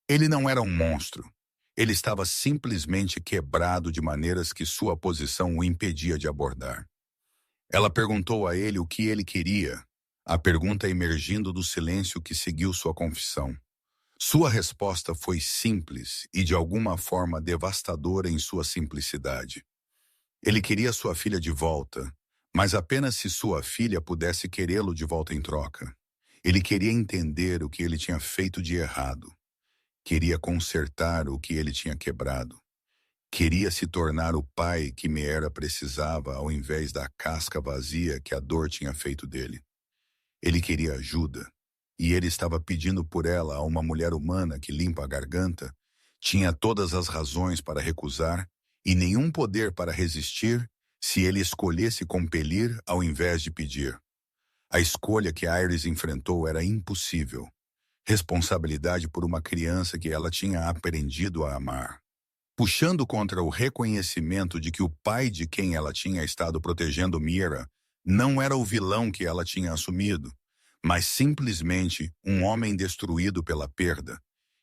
Ele não era um monstro. Ele estava simplesmente quebrado de maneiras que sua posição o impedia de abordar. Ela perguntou a ele o que ele queria, a pergunta emergindo do silêncio que seguiu sua confissão. Sua resposta foi simples e de alguma forma devastadora em sua simplicidade. Ele queria sua filha de volta, mas apenas se sua filha pudesse querê-lo de volta em troca. Ele queria entender o que ele tinha feito de errado. Queria consertar o que ele tinha quebrado. Queria se tornar o pai que Miera precisava ao invés da casca vazia que a dor tinha feito dele. Ele queria ajuda, e ele estava pedindo por ela a uma mulher humana que limpa a garganta, tinha todas as razões para recusar e nenhum poder para resistir se ele escolhesse compelir ao invés de pedir. A escolha que Iris enfrentou era impossível. Responsabilidade por uma criança que ela tinha aprendido a amar. Puxando contra o reconhecimento de que o pai de quem ela tinha estado protegendo Mira não era o vilão que ela tinha assumido, mas simplesmente um homem destruído pela perda,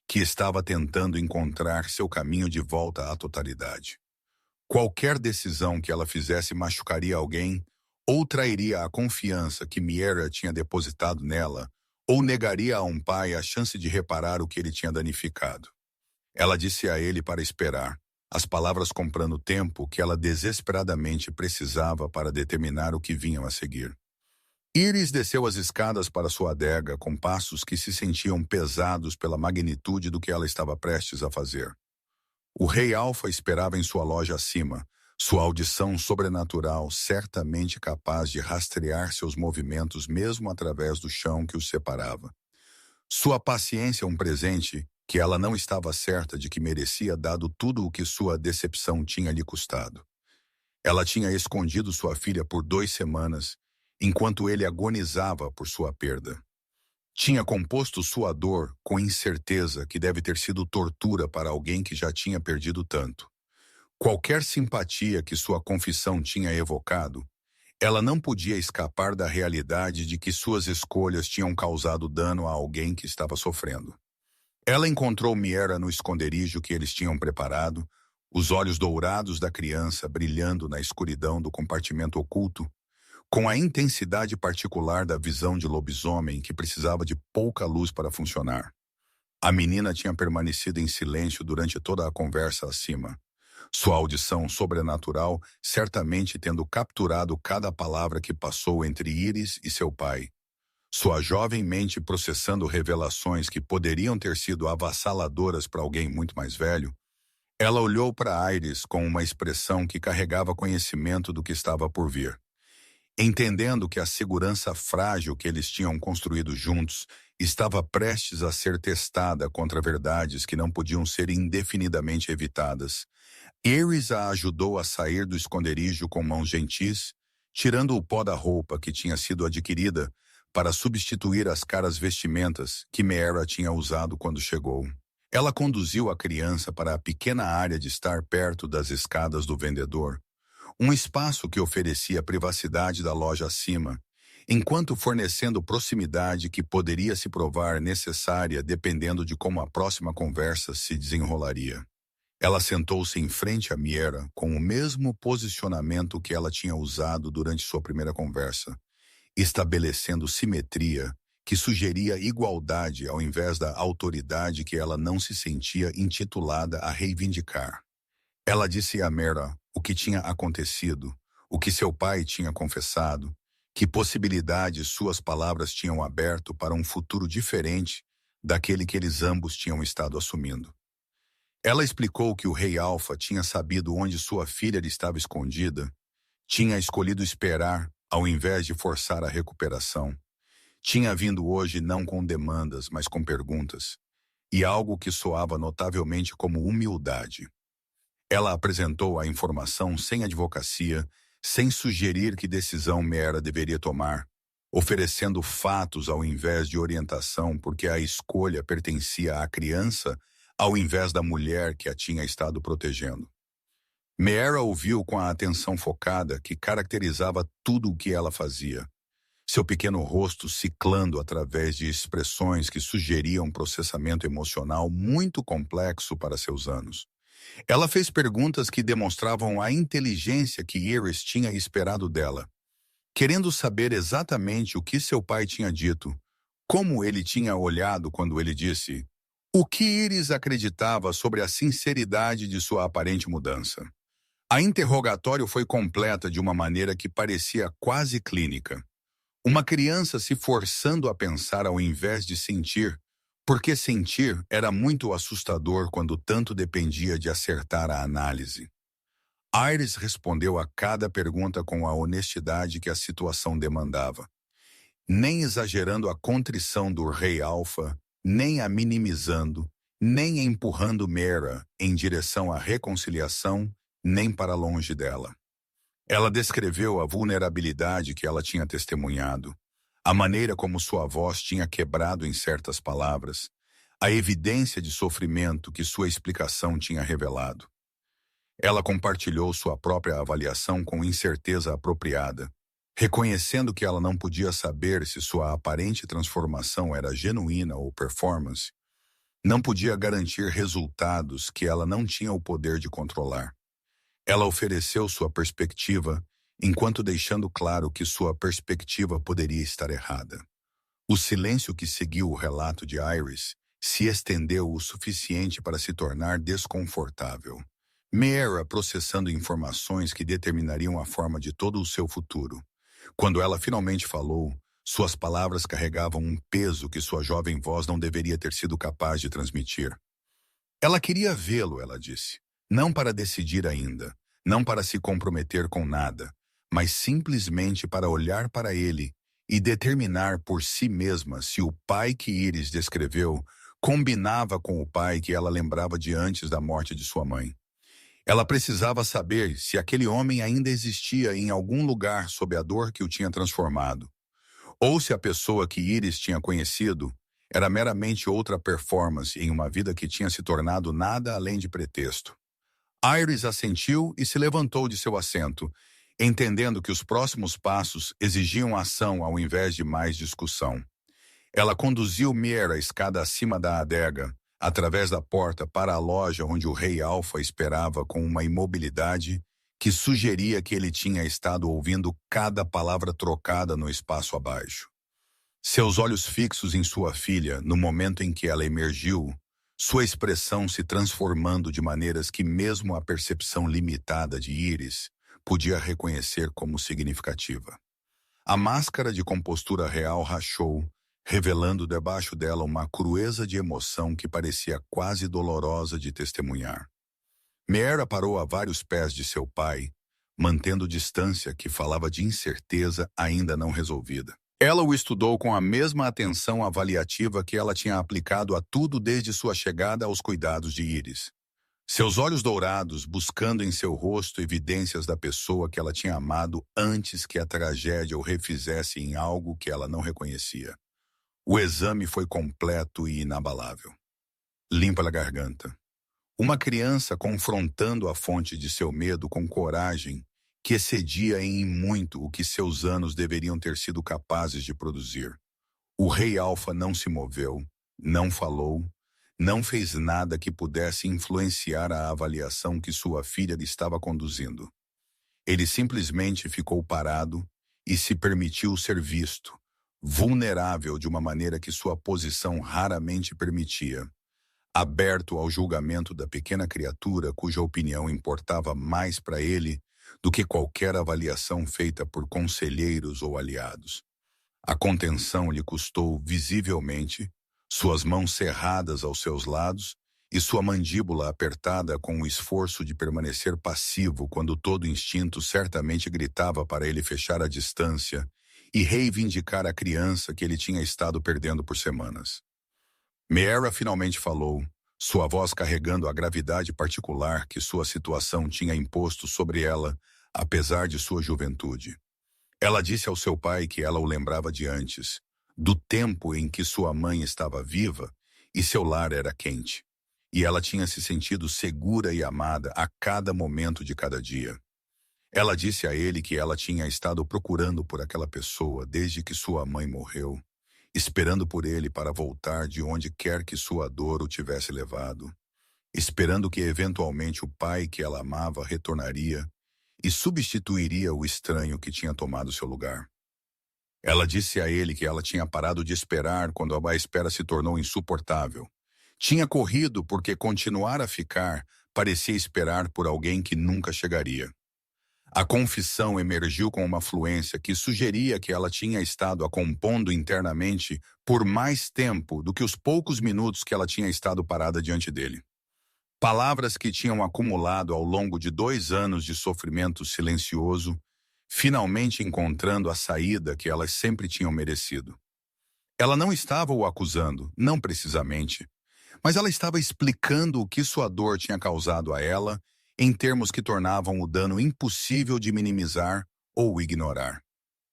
que estava tentando encontrar seu caminho de volta à totalidade. Qualquer decisão que ela fizesse machucaria alguém, ou trairia a confiança que Miera tinha depositado nela, ou negaria a um pai a chance de reparar o que ele tinha danificado. Ela disse a ele para esperar, as palavras comprando tempo que ela desesperadamente precisava para determinar o que vinham a seguir. Iris desceu as escadas para sua adega com passos que se sentiam pesados pela magnitude do que ela estava prestes a fazer. O Rei Alfa esperava em sua loja acima, sua audição sobrenatural certamente capaz de rastrear seus movimentos mesmo através do chão que os separava. Sua paciência um presente que ela não estava certa de que merecia dado tudo o que sua decepção tinha lhe custado. Ela tinha escondido sua filha por 2 semanas, enquanto ele agonizava por sua perda. Tinha composto sua dor com incerteza que deve ter sido tortura para alguém que já tinha perdido tanto. Qualquer simpatia que sua confissão tinha evocado, ela não podia escapar da realidade de que suas escolhas tinham causado dano a alguém que estava sofrendo. Ela encontrou Miera no esconderijo que eles tinham preparado, os olhos dourados da criança brilhando na escuridão do compartimento oculto, com a intensidade particular da visão de lobisomem que precisava de pouca luz para funcionar. A menina tinha permanecido em silêncio durante toda a conversa acima, sua audição sobrenatural certamente tendo capturado cada palavra que passou entre Iris e seu pai. Sua jovem mente processando revelações que poderiam ter sido avassaladoras para alguém muito mais velho, ela olhou para Iris com uma expressão que carregava conhecimento do que estava por vir. Entendendo que a segurança frágil que eles tinham construído juntos estava prestes a ser testada contra verdades que não podiam ser indefinidamente evitadas, Iris a ajudou a sair do esconderijo com mãos gentis, tirando o pó da roupa que tinha sido adquirida para substituir as caras vestimentas que Miera tinha usado quando chegou. Ela conduziu a criança para a pequena área de estar perto das escadas do vendedor, um espaço que oferecia privacidade da loja acima, enquanto fornecendo proximidade que poderia se provar necessária dependendo de como a próxima conversa se desenrolaria. Ela sentou-se em frente a Miera com o mesmo posicionamento que ela tinha usado durante sua primeira conversa, estabelecendo simetria que sugeria igualdade ao invés da autoridade que ela não se sentia intitulada a reivindicar. Ela disse a Miera o que tinha acontecido, o que seu pai tinha confessado, que possibilidades suas palavras tinham aberto para um futuro diferente daquele que eles ambos tinham estado assumindo. Ela explicou que o Rei Alfa tinha sabido onde sua filha estava escondida, tinha escolhido esperar ao invés de forçar a recuperação. Tinha vindo hoje não com demandas, mas com perguntas, e algo que soava notavelmente como humildade. Ela apresentou a informação sem advocacia, sem sugerir que decisão Miera deveria tomar, oferecendo fatos ao invés de orientação porque a escolha pertencia à criança ao invés da mulher que a tinha estado protegendo. Miera ouviu com a atenção focada que caracterizava tudo o que ela fazia, seu pequeno rosto ciclando através de expressões que sugeriam um processamento emocional muito complexo para seus anos. Ela fez perguntas que demonstravam a inteligência que Iris tinha esperado dela, querendo saber exatamente o que seu pai tinha dito, como ele tinha olhado quando ele disse, o que Iris acreditava sobre a sinceridade de sua aparente mudança. A interrogatório foi completa de uma maneira que parecia quase clínica. Uma criança se forçando a pensar ao invés de sentir, porque sentir era muito assustador quando tanto dependia de acertar a análise. Iris respondeu a cada pergunta com a honestidade que a situação demandava, nem exagerando a contrição do Rei Alfa, nem a minimizando, nem empurrando Miera em direção à reconciliação, nem para longe dela. Ela descreveu a vulnerabilidade que ela tinha testemunhado, a maneira como sua voz tinha quebrado em certas palavras, a evidência de sofrimento que sua explicação tinha revelado. Ela compartilhou sua própria avaliação com incerteza apropriada, reconhecendo que ela não podia saber se sua aparente transformação era genuína ou performance, não podia garantir resultados que ela não tinha o poder de controlar. Ela ofereceu sua perspectiva, enquanto deixando claro que sua perspectiva poderia estar errada. O silêncio que seguiu o relato de Iris se estendeu o suficiente para se tornar desconfortável. Meera processando informações que determinariam a forma de todo o seu futuro. Quando ela finalmente falou, suas palavras carregavam um peso que sua jovem voz não deveria ter sido capaz de transmitir. Ela queria vê-lo, ela disse. Não para decidir ainda, não para se comprometer com nada, mas simplesmente para olhar para ele e determinar por si mesma se o pai que Iris descreveu combinava com o pai que ela lembrava de antes da morte de sua mãe. Ela precisava saber se aquele homem ainda existia em algum lugar sob a dor que o tinha transformado, ou se a pessoa que Iris tinha conhecido era meramente outra performance em uma vida que tinha se tornado nada além de pretexto. Iris assentiu e se levantou de seu assento, entendendo que os próximos passos exigiam ação ao invés de mais discussão. Ela conduziu Meera a escada acima da adega, através da porta para a loja onde o rei Alfa esperava com uma imobilidade que sugeria que ele tinha estado ouvindo cada palavra trocada no espaço abaixo. Seus olhos fixos em sua filha, no momento em que ela emergiu, sua expressão se transformando de maneiras que mesmo a percepção limitada de Iris podia reconhecer como significativa. A máscara de compostura real rachou, revelando debaixo dela uma crueza de emoção que parecia quase dolorosa de testemunhar. Meera parou a vários pés de seu pai, mantendo distância que falava de incerteza ainda não resolvida. Ela o estudou com a mesma atenção avaliativa que ela tinha aplicado a tudo desde sua chegada aos cuidados de Iris. Seus olhos dourados buscando em seu rosto evidências da pessoa que ela tinha amado antes que a tragédia o refizesse em algo que ela não reconhecia. O exame foi completo e inabalável. Limpa a garganta. Uma criança confrontando a fonte de seu medo com coragem que excedia em muito o que seus anos deveriam ter sido capazes de produzir. O rei Alfa não se moveu, não falou, não fez nada que pudesse influenciar a avaliação que sua filha lhe estava conduzindo. Ele simplesmente ficou parado e se permitiu ser visto, vulnerável de uma maneira que sua posição raramente permitia, aberto ao julgamento da pequena criatura cuja opinião importava mais para ele do que qualquer avaliação feita por conselheiros ou aliados. A contenção lhe custou visivelmente, suas mãos cerradas aos seus lados e sua mandíbula apertada com o esforço de permanecer passivo quando todo instinto certamente gritava para ele fechar a distância e reivindicar a criança que ele tinha estado perdendo por semanas. Meera finalmente falou, sua voz carregando a gravidade particular que sua situação tinha imposto sobre ela, apesar de sua juventude. Ela disse ao seu pai que ela o lembrava de antes, do tempo em que sua mãe estava viva e seu lar era quente, e ela tinha se sentido segura e amada a cada momento de cada dia. Ela disse a ele que ela tinha estado procurando por aquela pessoa desde que sua mãe morreu, esperando por ele para voltar de onde quer que sua dor o tivesse levado, esperando que eventualmente o pai que ela amava retornaria e substituiria o estranho que tinha tomado seu lugar. Ela disse a ele que ela tinha parado de esperar quando a espera se tornou insuportável. Tinha corrido porque continuar a ficar parecia esperar por alguém que nunca chegaria. A confissão emergiu com uma fluência que sugeria que ela tinha estado a compondo internamente por mais tempo do que os poucos minutos que ela tinha estado parada diante dele. Palavras que tinham acumulado ao longo de 2 anos de sofrimento silencioso, finalmente encontrando a saída que elas sempre tinham merecido. Ela não estava o acusando, não precisamente, mas ela estava explicando o que sua dor tinha causado a ela em termos que tornavam o dano impossível de minimizar ou ignorar.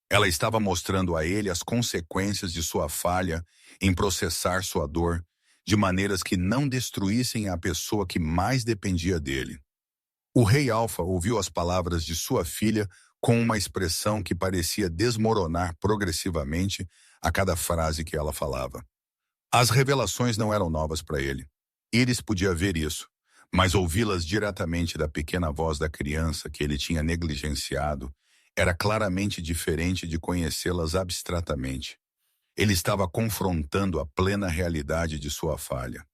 Ela estava mostrando a ele as consequências de sua falha em processar sua dor de maneiras que não destruíssem a pessoa que mais dependia dele. O rei Alfa ouviu as palavras de sua filha com uma expressão que parecia desmoronar progressivamente a cada frase que ela falava. As revelações não eram novas para ele. Iris podia ver isso, mas ouvi-las diretamente da pequena voz da criança que ele tinha negligenciado era claramente diferente de conhecê-las abstratamente. Ele estava confrontando a plena realidade de sua falha,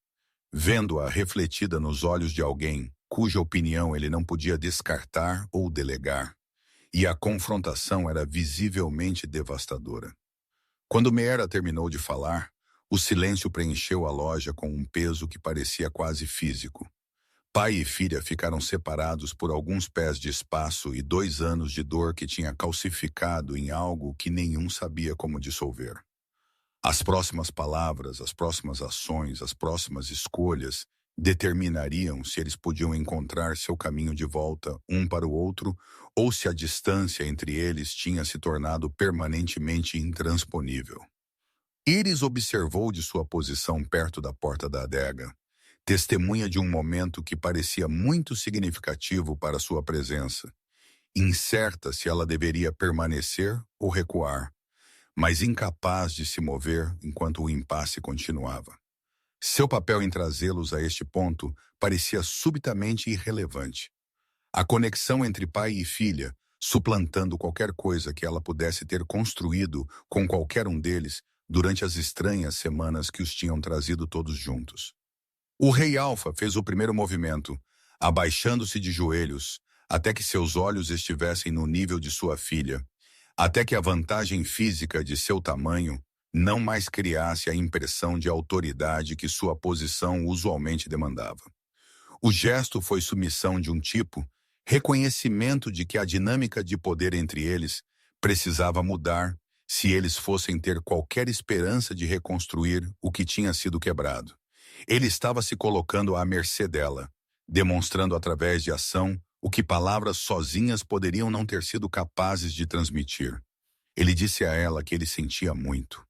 vendo-a refletida nos olhos de alguém cuja opinião ele não podia descartar ou delegar, e a confrontação era visivelmente devastadora. Quando Meera terminou de falar, o silêncio preencheu a loja com um peso que parecia quase físico. Pai e filha ficaram separados por alguns pés de espaço e 2 anos de dor que tinha calcificado em algo que nenhum sabia como dissolver. As próximas palavras, as próximas ações, as próximas escolhas determinariam se eles podiam encontrar seu caminho de volta um para o outro ou se a distância entre eles tinha se tornado permanentemente intransponível. Iris observou de sua posição perto da porta da adega, testemunha de um momento que parecia muito significativo para sua presença, incerta se ela deveria permanecer ou recuar, mas incapaz de se mover enquanto o impasse continuava. Seu papel em trazê-los a este ponto parecia subitamente irrelevante. A conexão entre pai e filha, suplantando qualquer coisa que ela pudesse ter construído com qualquer um deles durante as estranhas semanas que os tinham trazido todos juntos. O rei Alfa fez o primeiro movimento, abaixando-se de joelhos, até que seus olhos estivessem no nível de sua filha, até que a vantagem física de seu tamanho não mais criasse a impressão de autoridade que sua posição usualmente demandava. O gesto foi submissão de um tipo, reconhecimento de que a dinâmica de poder entre eles precisava mudar se eles fossem ter qualquer esperança de reconstruir o que tinha sido quebrado. Ele estava se colocando à mercê dela, demonstrando através de ação o que palavras sozinhas poderiam não ter sido capazes de transmitir. Ele disse a ela que ele sentia muito.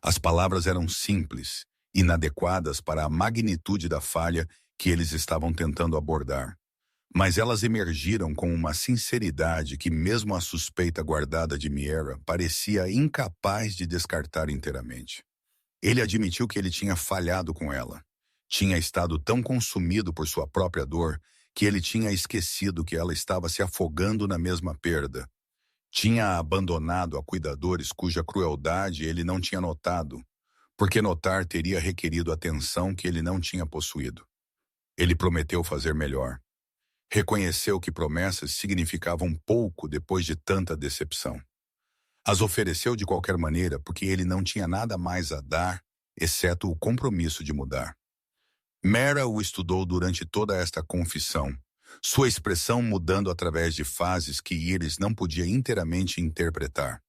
As palavras eram simples, inadequadas para a magnitude da falha que eles estavam tentando abordar. Mas elas emergiram com uma sinceridade que mesmo a suspeita guardada de Meera parecia incapaz de descartar inteiramente. Ele admitiu que ele tinha falhado com ela. Tinha estado tão consumido por sua própria dor que ele tinha esquecido que ela estava se afogando na mesma perda. Tinha abandonado a cuidadores cuja crueldade ele não tinha notado, porque notar teria requerido atenção que ele não tinha possuído. Ele prometeu fazer melhor. Reconheceu que promessas significavam pouco depois de tanta decepção. As ofereceu de qualquer maneira porque ele não tinha nada mais a dar, exceto o compromisso de mudar. Meera o estudou durante toda esta confissão, sua expressão mudando através de fases que Iris não podia inteiramente interpretar.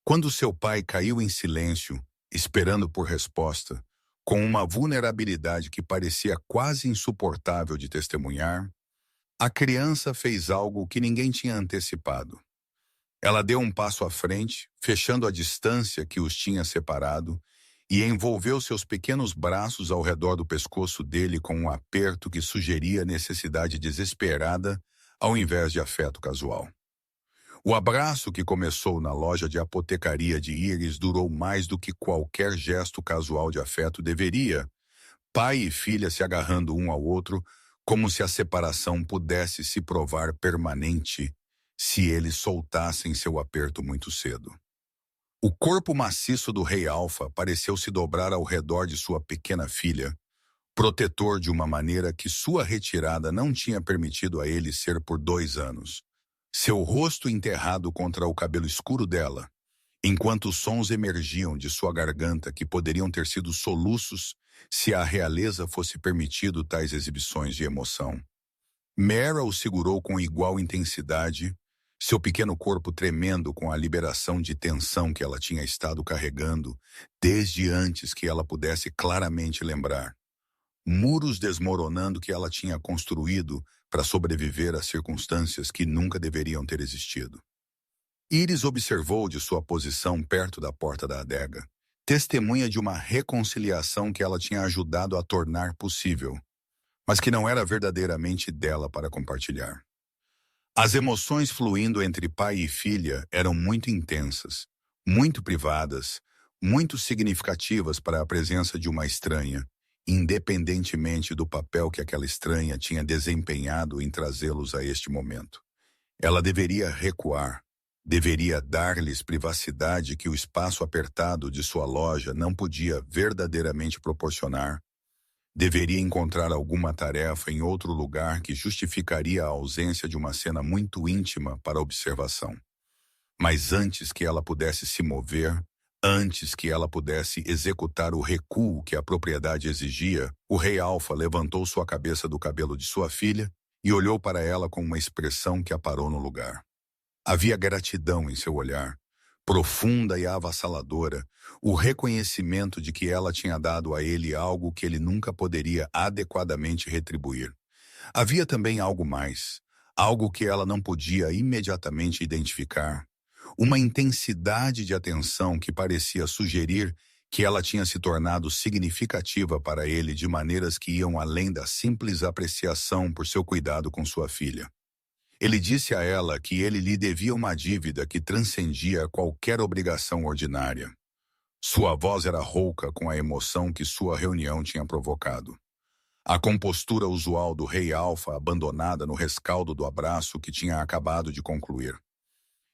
Quando seu pai caiu em silêncio, esperando por resposta, com uma vulnerabilidade que parecia quase insuportável de testemunhar, a criança fez algo que ninguém tinha antecipado. Ela deu um passo à frente, fechando a distância que os tinha separado, e envolveu seus pequenos braços ao redor do pescoço dele com um aperto que sugeria necessidade desesperada ao invés de afeto casual. O abraço que começou na loja de apotecaria de Iris durou mais do que qualquer gesto casual de afeto deveria, pai e filha se agarrando um ao outro, como se a separação pudesse se provar permanente se eles soltassem seu aperto muito cedo. O corpo maciço do rei Alfa pareceu se dobrar ao redor de sua pequena filha, protetor de uma maneira que sua retirada não tinha permitido a ele ser por 2 anos. Seu rosto enterrado contra o cabelo escuro dela, enquanto os sons emergiam de sua garganta que poderiam ter sido soluços se a realeza fosse permitido tais exibições de emoção. Meera o segurou com igual intensidade, seu pequeno corpo tremendo com a liberação de tensão que ela tinha estado carregando desde antes que ela pudesse claramente lembrar. Muros desmoronando que ela tinha construído para sobreviver a circunstâncias que nunca deveriam ter existido. Iris observou de sua posição perto da porta da adega, testemunha de uma reconciliação que ela tinha ajudado a tornar possível, mas que não era verdadeiramente dela para compartilhar. As emoções fluindo entre pai e filha eram muito intensas, muito privadas, muito significativas para a presença de uma estranha, independentemente do papel que aquela estranha tinha desempenhado em trazê-los a este momento. Ela deveria recuar, Deveria dar-lhes privacidade que o espaço apertado de sua loja não podia verdadeiramente proporcionar. Deveria encontrar alguma tarefa em outro lugar que justificaria a ausência de uma cena muito íntima para observação. Mas antes que ela pudesse se mover, antes que ela pudesse executar o recuo que a propriedade exigia, o rei Alfa levantou sua cabeça do cabelo de sua filha e olhou para ela com uma expressão que a parou no lugar. Havia gratidão em seu olhar, profunda e avassaladora, o reconhecimento de que ela tinha dado a ele algo que ele nunca poderia adequadamente retribuir. Havia também algo mais, algo que ela não podia imediatamente identificar, uma intensidade de atenção que parecia sugerir que ela tinha se tornado significativa para ele de maneiras que iam além da simples apreciação por seu cuidado com sua filha. Ele disse a ela que ele lhe devia uma dívida que transcendia qualquer obrigação ordinária. Sua voz era rouca com a emoção que sua reunião tinha provocado. A compostura usual do rei Alfa abandonada no rescaldo do abraço que tinha acabado de concluir.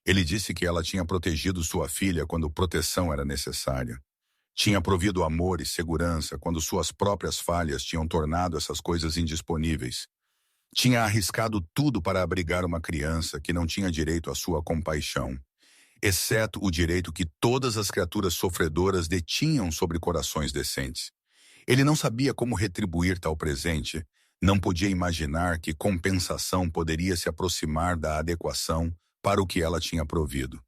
Ele disse que ela tinha protegido sua filha quando proteção era necessária. Tinha provido amor e segurança quando suas próprias falhas tinham tornado essas coisas indisponíveis. Tinha arriscado tudo para abrigar uma criança que não tinha direito à sua compaixão, exceto o direito que todas as criaturas sofredoras detinham sobre corações decentes. Ele não sabia como retribuir tal presente, não podia imaginar que compensação poderia se aproximar da adequação para o que ela tinha provido.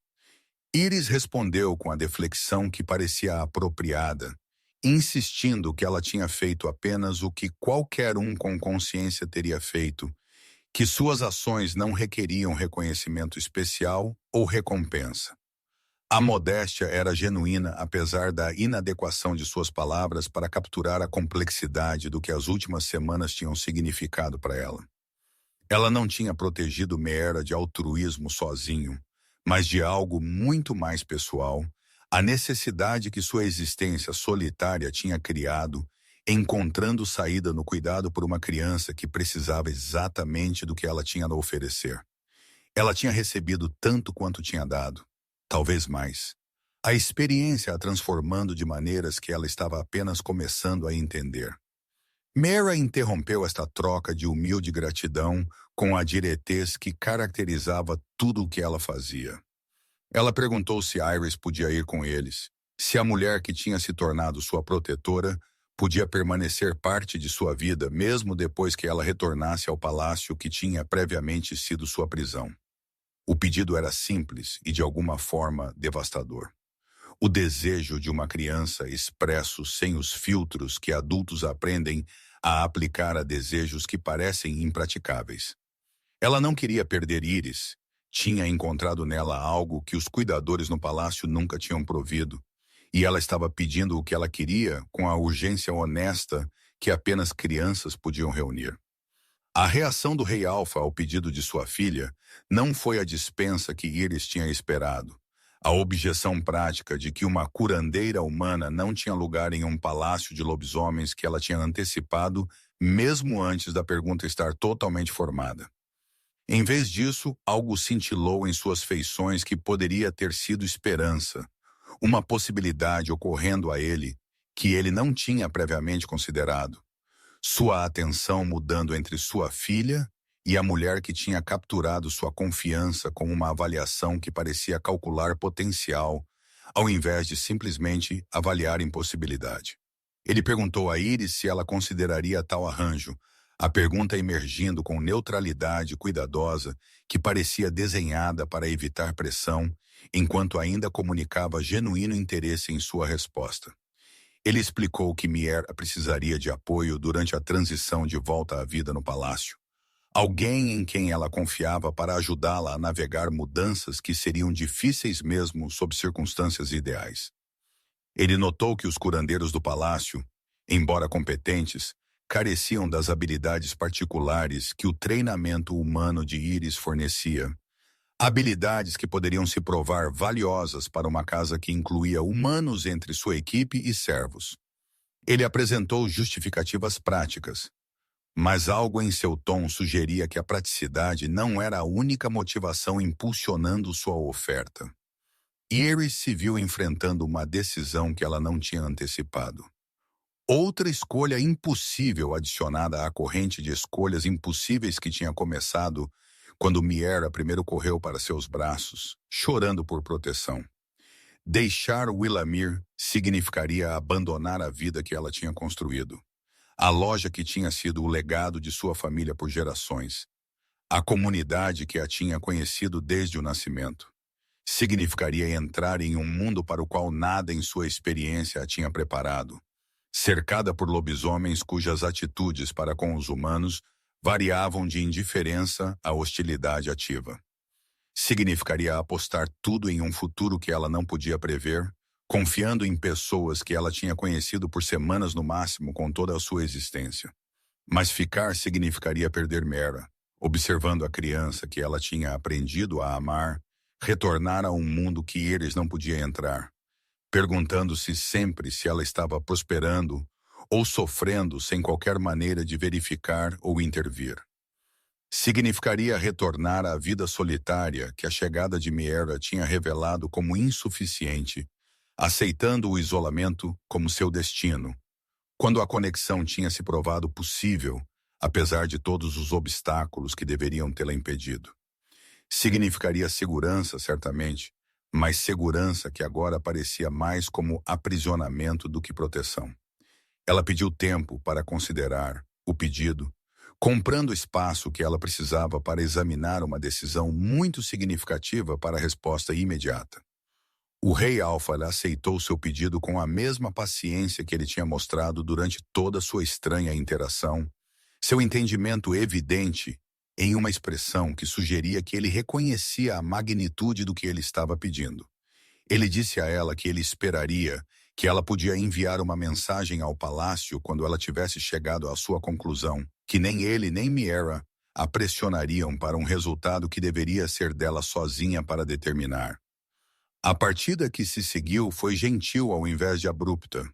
Iris respondeu com a deflexão que parecia apropriada, insistindo que ela tinha feito apenas o que qualquer um com consciência teria feito, que suas ações não requeriam reconhecimento especial ou recompensa. A modéstia era genuína apesar da inadequação de suas palavras para capturar a complexidade do que as últimas semanas tinham significado para ela. Ela não tinha protegido Meera de altruísmo sozinho, mas de algo muito mais pessoal, a necessidade que sua existência solitária tinha criado, encontrando saída no cuidado por uma criança que precisava exatamente do que ela tinha a oferecer. Ela tinha recebido tanto quanto tinha dado, talvez mais. A experiência a transformando de maneiras que ela estava apenas começando a entender. Meera interrompeu esta troca de humilde gratidão com a diretez que caracterizava tudo o que ela fazia. Ela perguntou se Iris podia ir com eles, se a mulher que tinha se tornado sua protetora podia permanecer parte de sua vida mesmo depois que ela retornasse ao palácio que tinha previamente sido sua prisão. O pedido era simples e de alguma forma devastador. O desejo de uma criança expresso sem os filtros que adultos aprendem a aplicar a desejos que parecem impraticáveis. Ela não queria perder Iris. Tinha encontrado nela algo que os cuidadores no palácio nunca tinham provido, e ela estava pedindo o que ela queria com a urgência honesta que apenas crianças podiam reunir. A reação do rei Alfa ao pedido de sua filha não foi a dispensa que Iris tinha esperado. A objeção prática de que uma curandeira humana não tinha lugar em um palácio de lobisomens que ela tinha antecipado mesmo antes da pergunta estar totalmente formada. Em vez disso, algo cintilou em suas feições que poderia ter sido esperança, uma possibilidade ocorrendo a ele que ele não tinha previamente considerado. Sua atenção mudando entre sua filha e a mulher que tinha capturado sua confiança com uma avaliação que parecia calcular potencial, ao invés de simplesmente avaliar impossibilidade. Ele perguntou a Iris se ela consideraria tal arranjo, a pergunta emergindo com neutralidade cuidadosa que parecia desenhada para evitar pressão, enquanto ainda comunicava genuíno interesse em sua resposta. Ele explicou que Meera precisaria de apoio durante a transição de volta à vida no palácio. Alguém em quem ela confiava para ajudá-la a navegar mudanças que seriam difíceis mesmo sob circunstâncias ideais. Ele notou que os curandeiros do palácio, embora competentes, careciam das habilidades particulares que o treinamento humano de Iris fornecia. Habilidades que poderiam se provar valiosas para uma casa que incluía humanos entre sua equipe e servos. Ele apresentou justificativas práticas. Mas algo em seu tom sugeria que a praticidade não era a única motivação impulsionando sua oferta. Iris se viu enfrentando uma decisão que ela não tinha antecipado. Outra escolha impossível adicionada à corrente de escolhas impossíveis que tinha começado quando Miera primeiro correu para seus braços, chorando por proteção. Deixar Willamir significaria abandonar a vida que ela tinha construído. A loja que tinha sido o legado de sua família por gerações. A comunidade que a tinha conhecido desde o nascimento. Significaria entrar em um mundo para o qual nada em sua experiência a tinha preparado. Cercada por lobisomens cujas atitudes para com os humanos variavam de indiferença a hostilidade ativa. Significaria apostar tudo em um futuro que ela não podia prever, confiando em pessoas que ela tinha conhecido por semanas no máximo com toda a sua existência. Mas ficar significaria perder Mera, observando a criança que ela tinha aprendido a amar, retornar a um mundo que Iris não podia entrar, perguntando-se sempre se ela estava prosperando ou sofrendo sem qualquer maneira de verificar ou intervir. Significaria retornar à vida solitária que a chegada de Miera tinha revelado como insuficiente, aceitando o isolamento como seu destino, quando a conexão tinha se provado possível, apesar de todos os obstáculos que deveriam tê-la impedido. Significaria segurança, certamente, mas segurança que agora parecia mais como aprisionamento do que proteção. Ela pediu tempo para considerar o pedido, comprando o espaço que ela precisava para examinar uma decisão muito significativa para a resposta imediata. O rei Alfa aceitou seu pedido com a mesma paciência que ele tinha mostrado durante toda sua estranha interação, seu entendimento evidente em uma expressão que sugeria que ele reconhecia a magnitude do que ele estava pedindo. Ele disse a ela que ele esperaria que ela podia enviar uma mensagem ao palácio quando ela tivesse chegado à sua conclusão, que nem ele nem Miera a pressionariam para um resultado que deveria ser dela sozinha para determinar. A partida que se seguiu foi gentil ao invés de abrupta.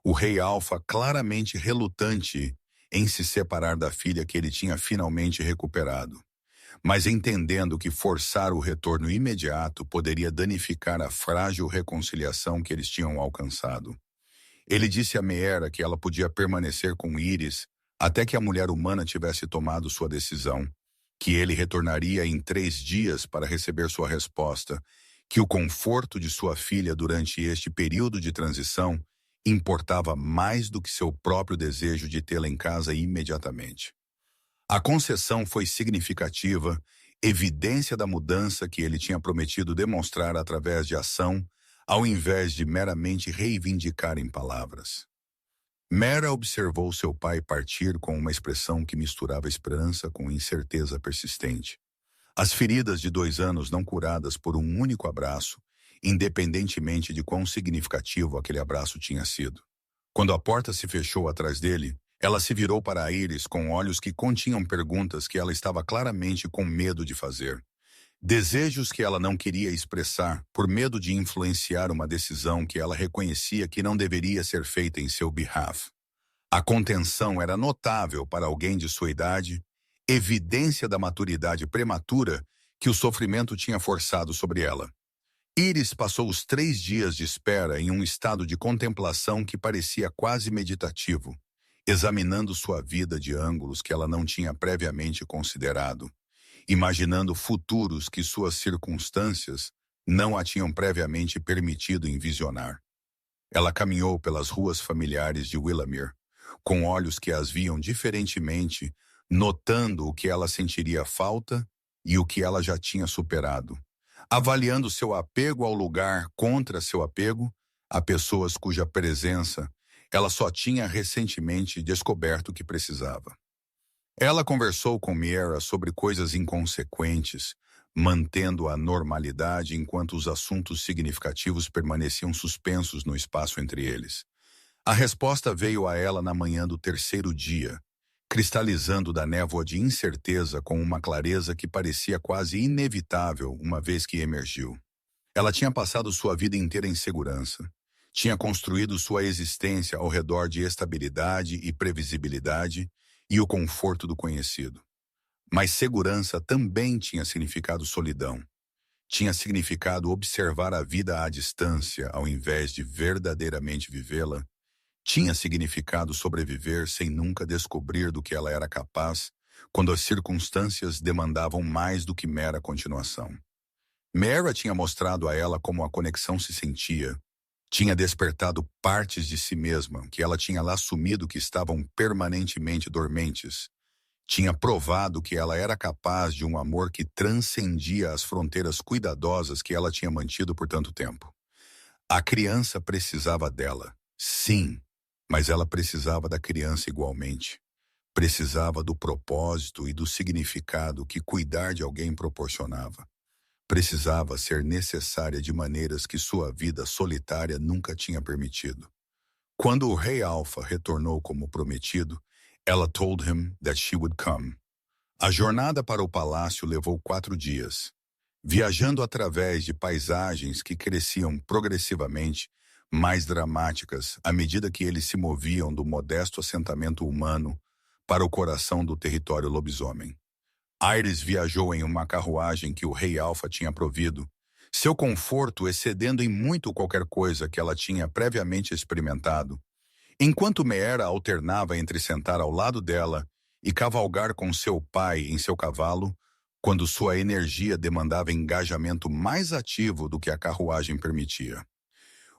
O rei Alfa claramente relutante em se separar da filha que ele tinha finalmente recuperado, mas entendendo que forçar o retorno imediato poderia danificar a frágil reconciliação que eles tinham alcançado. Ele disse a Miera que ela podia permanecer com Iris até que a mulher humana tivesse tomado sua decisão, que ele retornaria em 3 dias para receber sua resposta, que o conforto de sua filha durante este período de transição importava mais do que seu próprio desejo de tê-la em casa imediatamente. A concessão foi significativa, evidência da mudança que ele tinha prometido demonstrar através de ação, ao invés de meramente reivindicar em palavras. Mera observou seu pai partir com uma expressão que misturava esperança com incerteza persistente. As feridas de 2 anos não curadas por um único abraço, independentemente de quão significativo aquele abraço tinha sido. Quando a porta se fechou atrás dele, ela se virou para Iris com olhos que continham perguntas que ela estava claramente com medo de fazer. Desejos que ela não queria expressar por medo de influenciar uma decisão que ela reconhecia que não deveria ser feita em seu behalf. A contenção era notável para alguém de sua idade, evidência da maturidade prematura que o sofrimento tinha forçado sobre ela. Iris passou os 3 dias de espera em um estado de contemplação que parecia quase meditativo, examinando sua vida de ângulos que ela não tinha previamente considerado, imaginando futuros que suas circunstâncias não a tinham previamente permitido envisionar. Ela caminhou pelas ruas familiares de Willamir, com olhos que as viam diferentemente, notando o que ela sentiria falta e o que ela já tinha superado, avaliando seu apego ao lugar contra seu apego a pessoas cuja presença ela só tinha recentemente descoberto que precisava. Ela conversou com Miera sobre coisas inconsequentes, mantendo a normalidade enquanto os assuntos significativos permaneciam suspensos no espaço entre eles. A resposta veio a ela na manhã do 3º dia, cristalizando da névoa de incerteza com uma clareza que parecia quase inevitável uma vez que emergiu. Ela tinha passado sua vida inteira em segurança. Tinha construído sua existência ao redor de estabilidade e previsibilidade, e o conforto do conhecido. Mas segurança também tinha significado solidão. Tinha significado observar a vida à distância ao invés de verdadeiramente vivê-la. Tinha significado sobreviver sem nunca descobrir do que ela era capaz quando as circunstâncias demandavam mais do que mera continuação. Mara tinha mostrado a ela como a conexão se sentia. Tinha despertado partes de si mesma que ela tinha lá assumido que estavam permanentemente dormentes. Tinha provado que ela era capaz de um amor que transcendia as fronteiras cuidadosas que ela tinha mantido por tanto tempo. A criança precisava dela, sim, mas ela precisava da criança igualmente. Precisava do propósito e do significado que cuidar de alguém proporcionava. Precisava ser necessária de maneiras que sua vida solitária nunca tinha permitido. Quando o rei Alpha retornou como prometido, ela told him that she would come. A jornada para o palácio levou 4 dias. Viajando através de paisagens que cresciam progressivamente, mais dramáticas à medida que eles se moviam do modesto assentamento humano para o coração do território lobisomem. Iris viajou em uma carruagem que o rei Alpha tinha provido, seu conforto excedendo em muito qualquer coisa que ela tinha previamente experimentado, enquanto Meera alternava entre sentar ao lado dela e cavalgar com seu pai em seu cavalo, quando sua energia demandava engajamento mais ativo do que a carruagem permitia.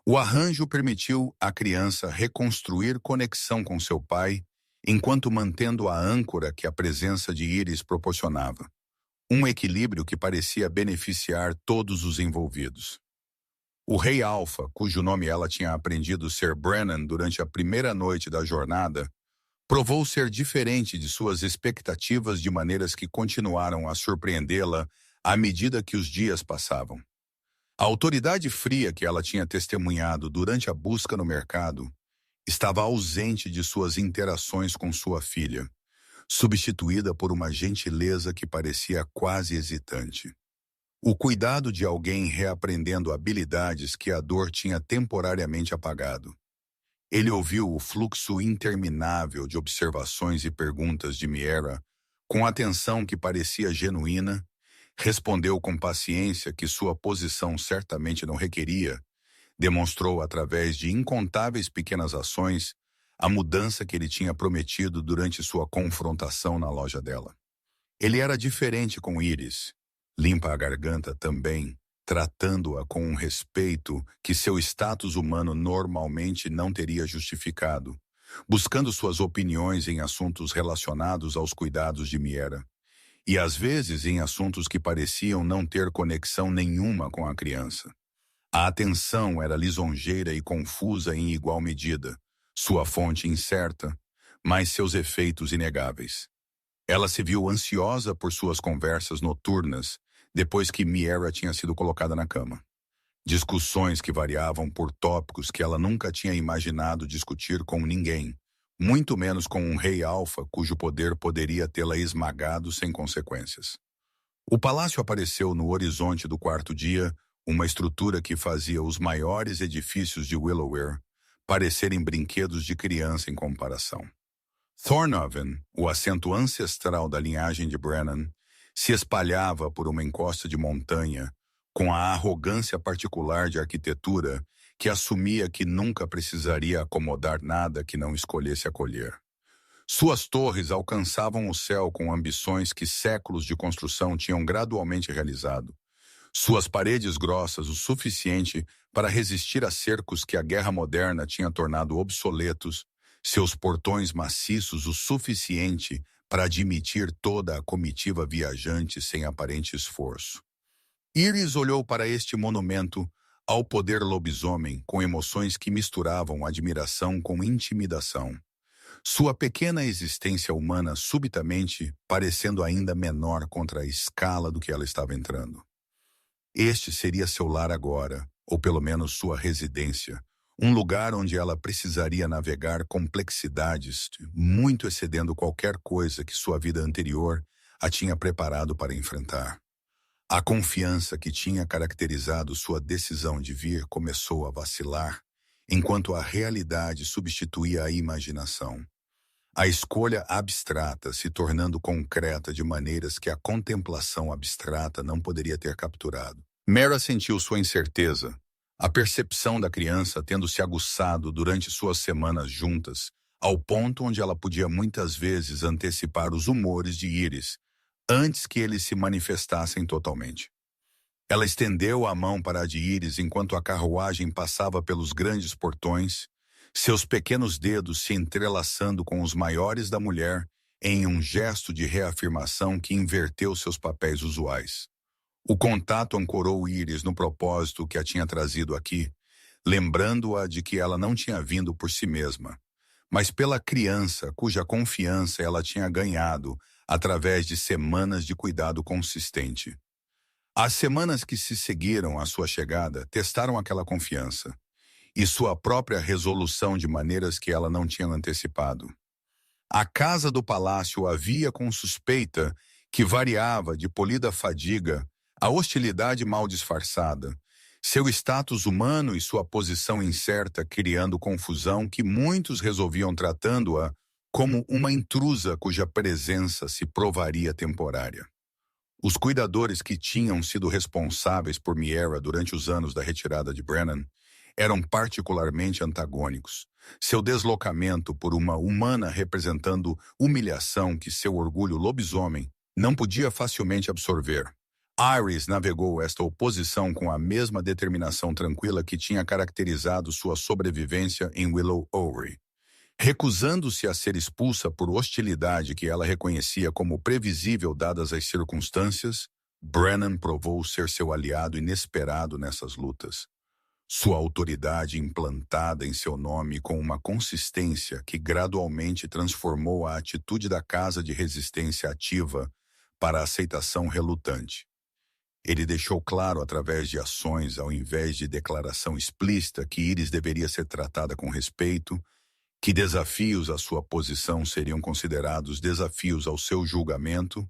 O arranjo permitiu à criança reconstruir conexão com seu pai, enquanto mantendo a âncora que a presença de Iris proporcionava. Um equilíbrio que parecia beneficiar todos os envolvidos. O rei Alpha, cujo nome ela tinha aprendido ser Brennan durante a primeira noite da jornada, provou ser diferente de suas expectativas de maneiras que continuaram a surpreendê-la à medida que os dias passavam. A autoridade fria que ela tinha testemunhado durante a busca no mercado estava ausente de suas interações com sua filha, substituída por uma gentileza que parecia quase hesitante. O cuidado de alguém reaprendendo habilidades que a dor tinha temporariamente apagado. Ele ouviu o fluxo interminável de observações e perguntas de Meera, com atenção que parecia genuína, respondeu com paciência que sua posição certamente não requeria, demonstrou através de incontáveis pequenas ações a mudança que ele tinha prometido durante sua confrontação na loja dela. Ele era diferente com Iris, limpa a garganta também, tratando-a com um respeito que seu status humano normalmente não teria justificado, buscando suas opiniões em assuntos relacionados aos cuidados de Meera, e às vezes em assuntos que pareciam não ter conexão nenhuma com a criança. A atenção era lisonjeira e confusa em igual medida, sua fonte incerta, mas seus efeitos inegáveis. Ela se viu ansiosa por suas conversas noturnas depois que Meera tinha sido colocada na cama. Discussões que variavam por tópicos que ela nunca tinha imaginado discutir com ninguém, muito menos com um rei alfa cujo poder poderia tê-la esmagado sem consequências. O palácio apareceu no horizonte do 4º dia, uma estrutura que fazia os maiores edifícios de Willowware parecerem brinquedos de criança em comparação. Thornoven, o assento ancestral da linhagem de Brennan, se espalhava por uma encosta de montanha, com a arrogância particular de arquitetura que assumia que nunca precisaria acomodar nada que não escolhesse acolher. Suas torres alcançavam o céu com ambições que séculos de construção tinham gradualmente realizado. Suas paredes grossas o suficiente para resistir a cercos que a guerra moderna tinha tornado obsoletos, seus portões maciços o suficiente para admitir toda a comitiva viajante sem aparente esforço. Iris olhou para este monumento ao poder lobisomem com emoções que misturavam admiração com intimidação. Sua pequena existência humana subitamente parecendo ainda menor contra a escala do que ela estava entrando. Este seria seu lar agora, ou pelo menos sua residência, um lugar onde ela precisaria navegar complexidades muito excedendo qualquer coisa que sua vida anterior a tinha preparado para enfrentar. A confiança que tinha caracterizado sua decisão de vir começou a vacilar, enquanto a realidade substituía a imaginação. A escolha abstrata se tornando concreta de maneiras que a contemplação abstrata não poderia ter capturado. Mara sentiu sua incerteza, a percepção da criança tendo se aguçado durante suas semanas juntas, ao ponto onde ela podia muitas vezes antecipar os humores de Iris, antes que eles se manifestassem totalmente. Ela estendeu a mão para a de Iris enquanto a carruagem passava pelos grandes portões, seus pequenos dedos se entrelaçando com os maiores da mulher em um gesto de reafirmação que inverteu seus papéis usuais. O contato ancorou Iris no propósito que a tinha trazido aqui, lembrando-a de que ela não tinha vindo por si mesma, mas pela criança cuja confiança ela tinha ganhado através de semanas de cuidado consistente. As semanas que se seguiram à sua chegada testaram aquela confiança e sua própria resolução de maneiras que ela não tinha antecipado. A casa do palácio havia com suspeita que variava de polida fadiga a hostilidade mal disfarçada, seu status humano e sua posição incerta criando confusão que muitos resolviam tratando-a como uma intrusa cuja presença se provaria temporária. Os cuidadores que tinham sido responsáveis por Miera durante os anos da retirada de Brennan eram particularmente antagônicos, seu deslocamento por uma humana representando humilhação que seu orgulho lobisomem não podia facilmente absorver. Iris navegou esta oposição com a mesma determinação tranquila que tinha caracterizado sua sobrevivência em Willow Overy. Recusando-se a ser expulsa por hostilidade que ela reconhecia como previsível dadas as circunstâncias, Brennan provou ser seu aliado inesperado nessas lutas. Sua autoridade implantada em seu nome com uma consistência que gradualmente transformou a atitude da casa de resistência ativa para a aceitação relutante. Ele deixou claro através de ações ao invés de declaração explícita que Iris deveria ser tratada com respeito, que desafios à sua posição seriam considerados desafios ao seu julgamento,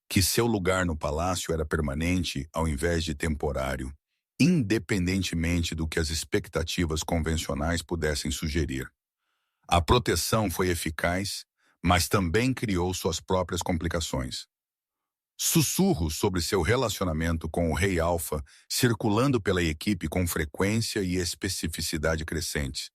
que seu lugar no palácio era permanente ao invés de temporário, independentemente do que as expectativas convencionais pudessem sugerir. A proteção foi eficaz, mas também criou suas próprias complicações. Sussurros sobre seu relacionamento com o Rei Alpha circulando pela equipe com frequência e especificidade crescentes.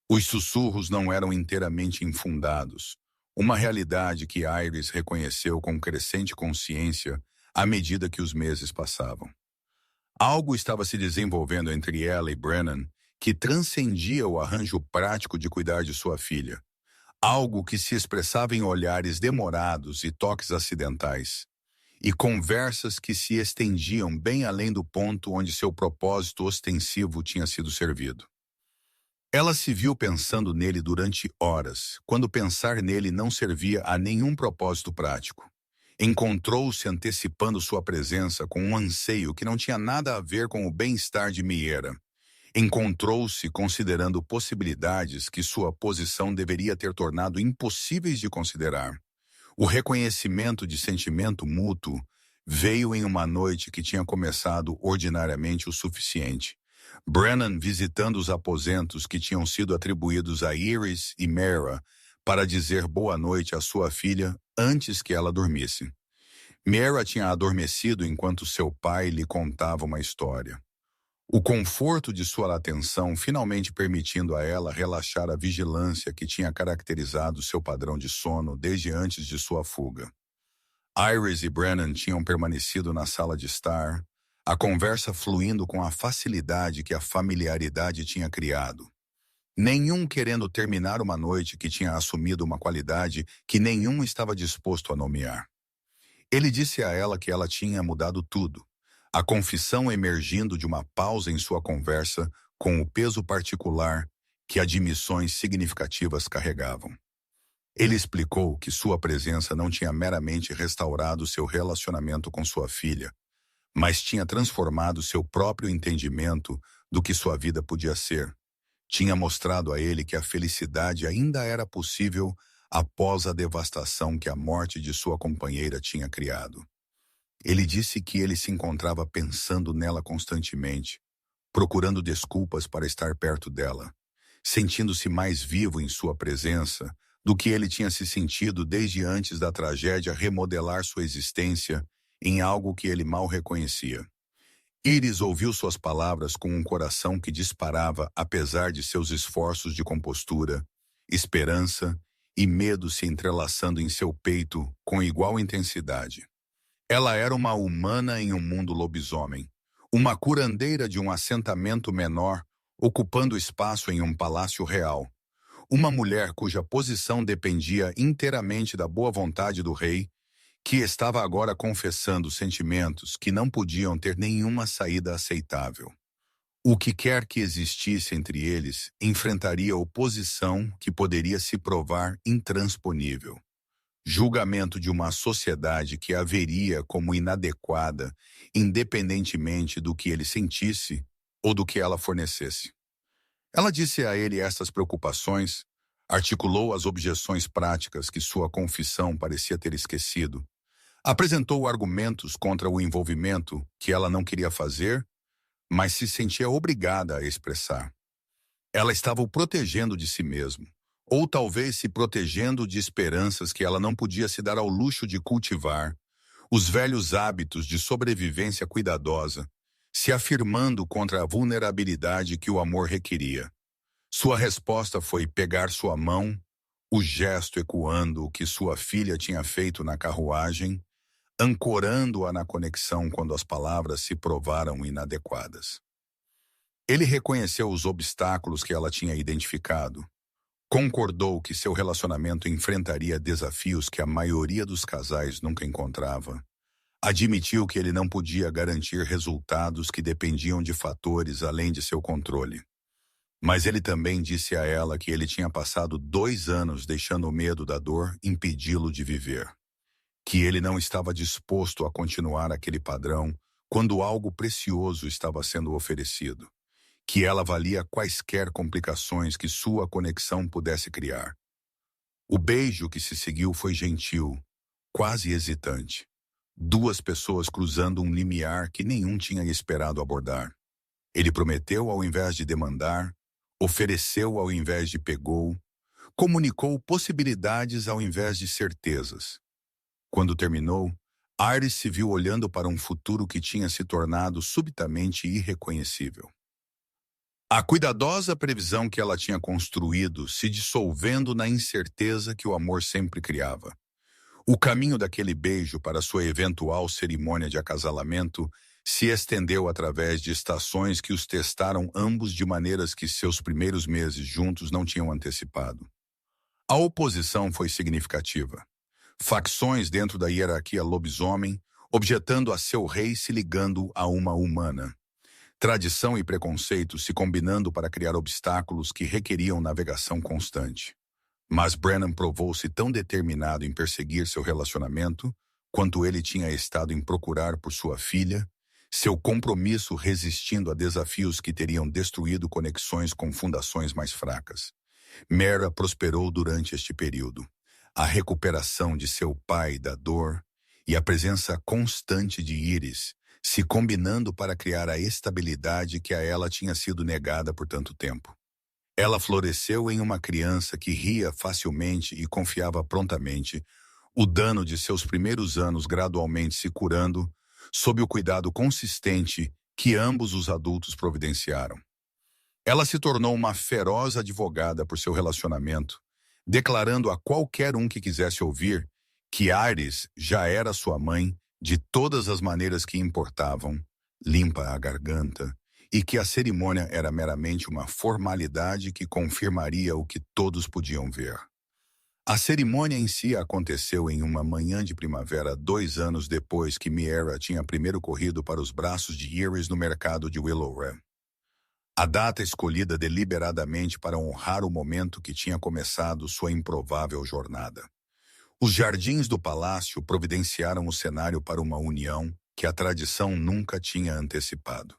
Os sussurros não eram inteiramente infundados, uma realidade que Iris reconheceu com crescente consciência à medida que os meses passavam. Algo estava se desenvolvendo entre ela e Brennan que transcendia o arranjo prático de cuidar de sua filha, algo que se expressava em olhares demorados e toques acidentais, e conversas que se estendiam bem além do ponto onde seu propósito ostensivo tinha sido servido. Ela se viu pensando nele durante horas, quando pensar nele não servia a nenhum propósito prático. Encontrou-se antecipando sua presença com um anseio que não tinha nada a ver com o bem-estar de Miera. Encontrou-se considerando possibilidades que sua posição deveria ter tornado impossíveis de considerar. O reconhecimento de sentimento mútuo veio em uma noite que tinha começado ordinariamente o suficiente. Brennan visitando os aposentos que tinham sido atribuídos a Iris e Mara para dizer boa noite à sua filha antes que ela dormisse. Mara tinha adormecido enquanto seu pai lhe contava uma história. O conforto de sua atenção finalmente permitindo a ela relaxar a vigilância que tinha caracterizado seu padrão de sono desde antes de sua fuga. Iris e Brennan tinham permanecido na sala de estar, a conversa fluindo com a facilidade que a familiaridade tinha criado. Nenhum querendo terminar uma noite que tinha assumido uma qualidade que nenhum estava disposto a nomear. Ele disse a ela que ela tinha mudado tudo, a confissão emergindo de uma pausa em sua conversa com o peso particular que admissões significativas carregavam. Ele explicou que sua presença não tinha meramente restaurado seu relacionamento com sua filha, mas tinha transformado seu próprio entendimento do que sua vida podia ser. Tinha mostrado a ele que a felicidade ainda era possível após a devastação que a morte de sua companheira tinha criado. Ele disse que ele se encontrava pensando nela constantemente, procurando desculpas para estar perto dela, sentindo-se mais vivo em sua presença do que ele tinha se sentido desde antes da tragédia remodelar sua existência em algo que ele mal reconhecia. Iris ouviu suas palavras com um coração que disparava apesar de seus esforços de compostura, esperança e medo se entrelaçando em seu peito com igual intensidade. Ela era uma humana em um mundo lobisomem, uma curandeira de um assentamento menor ocupando espaço em um palácio real. Uma mulher cuja posição dependia inteiramente da boa vontade do rei, que estava agora confessando sentimentos que não podiam ter nenhuma saída aceitável. O que quer que existisse entre eles enfrentaria oposição que poderia se provar intransponível. Julgamento de uma sociedade que a veria como inadequada, independentemente do que ele sentisse ou do que ela fornecesse. Ela disse a ele estas preocupações, articulou as objeções práticas que sua confissão parecia ter esquecido, apresentou argumentos contra o envolvimento que ela não queria fazer, mas se sentia obrigada a expressar. Ela estava o protegendo de si mesmo, ou talvez se protegendo de esperanças que ela não podia se dar ao luxo de cultivar, os velhos hábitos de sobrevivência cuidadosa, se afirmando contra a vulnerabilidade que o amor requeria. Sua resposta foi pegar sua mão, o gesto ecoando o que sua filha tinha feito na carruagem, ancorando-a na conexão quando as palavras se provaram inadequadas. Ele reconheceu os obstáculos que ela tinha identificado, concordou que seu relacionamento enfrentaria desafios que a maioria dos casais nunca encontrava, admitiu que ele não podia garantir resultados que dependiam de fatores além de seu controle. Mas ele também disse a ela que ele tinha passado 2 anos deixando o medo da dor impedi-lo de viver. Que ele não estava disposto a continuar aquele padrão quando algo precioso estava sendo oferecido, que ela valia quaisquer complicações que sua conexão pudesse criar. O beijo que se seguiu foi gentil, quase hesitante. 2 pessoas cruzando um limiar que nenhum tinha esperado abordar. Ele prometeu ao invés de demandar, ofereceu ao invés de pegou, comunicou possibilidades ao invés de certezas. Quando terminou, Iris se viu olhando para um futuro que tinha se tornado subitamente irreconhecível. A cuidadosa previsão que ela tinha construído se dissolvendo na incerteza que o amor sempre criava. O caminho daquele beijo para sua eventual cerimônia de acasalamento se estendeu através de estações que os testaram ambos de maneiras que seus primeiros meses juntos não tinham antecipado. A oposição foi significativa. Facções dentro da hierarquia lobisomem, objetando a seu rei se ligando a uma humana. Tradição e preconceito se combinando para criar obstáculos que requeriam navegação constante. Mas Brennan provou-se tão determinado em perseguir seu relacionamento quanto ele tinha estado em procurar por sua filha, seu compromisso resistindo a desafios que teriam destruído conexões com fundações mais fracas. Mera prosperou durante este período. A recuperação de seu pai da dor e a presença constante de Iris se combinando para criar a estabilidade que a ela tinha sido negada por tanto tempo. Ela floresceu em uma criança que ria facilmente e confiava prontamente, o dano de seus primeiros anos gradualmente se curando, sob o cuidado consistente que ambos os adultos providenciaram. Ela se tornou uma feroz advogada por seu relacionamento, declarando a qualquer um que quisesse ouvir que Iris já era sua mãe de todas as maneiras que importavam, limpa a garganta, e que a cerimônia era meramente uma formalidade que confirmaria o que todos podiam ver. A cerimônia em si aconteceu em uma manhã de primavera 2 anos depois que Miera tinha primeiro corrido para os braços de Iris no mercado de Willowram. A data escolhida deliberadamente para honrar o momento que tinha começado sua improvável jornada. Os jardins do palácio providenciaram o cenário para uma união que a tradição nunca tinha antecipado.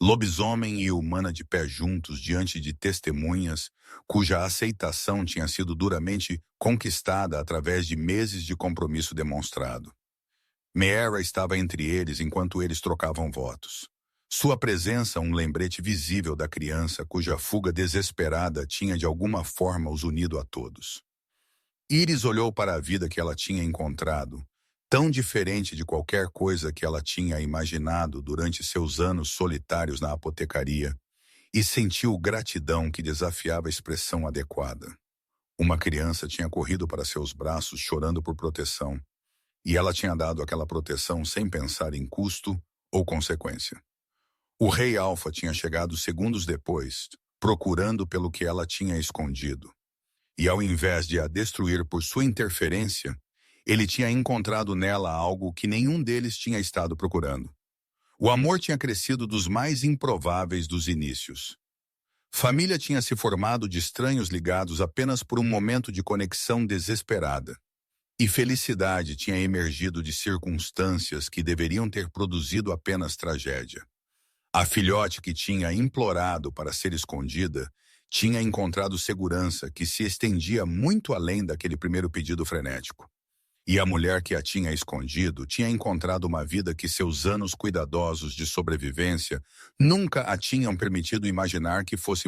Lobisomem e humana de pé juntos diante de testemunhas, cuja aceitação tinha sido duramente conquistada através de meses de compromisso demonstrado. Meera estava entre eles enquanto eles trocavam votos. Sua presença um lembrete visível da criança cuja fuga desesperada tinha de alguma forma os unido a todos. Iris olhou para a vida que ela tinha encontrado, tão diferente de qualquer coisa que ela tinha imaginado durante seus anos solitários na apotecaria, e sentiu gratidão que desafiava a expressão adequada. Uma criança tinha corrido para seus braços chorando por proteção, e ela tinha dado aquela proteção sem pensar em custo ou consequência. O rei Alfa tinha chegado segundos depois, procurando pelo que ela tinha escondido. E ao invés de a destruir por sua interferência, ele tinha encontrado nela algo que nenhum deles tinha estado procurando. O amor tinha crescido dos mais improváveis dos inícios. Família tinha se formado de estranhos ligados apenas por um momento de conexão desesperada. E felicidade tinha emergido de circunstâncias que deveriam ter produzido apenas tragédia. A filhote que tinha implorado para ser escondida tinha encontrado segurança que se estendia muito além daquele primeiro pedido frenético. E a mulher que a tinha escondido tinha encontrado uma vida que seus anos cuidadosos de sobrevivência nunca a tinham permitido imaginar que fosse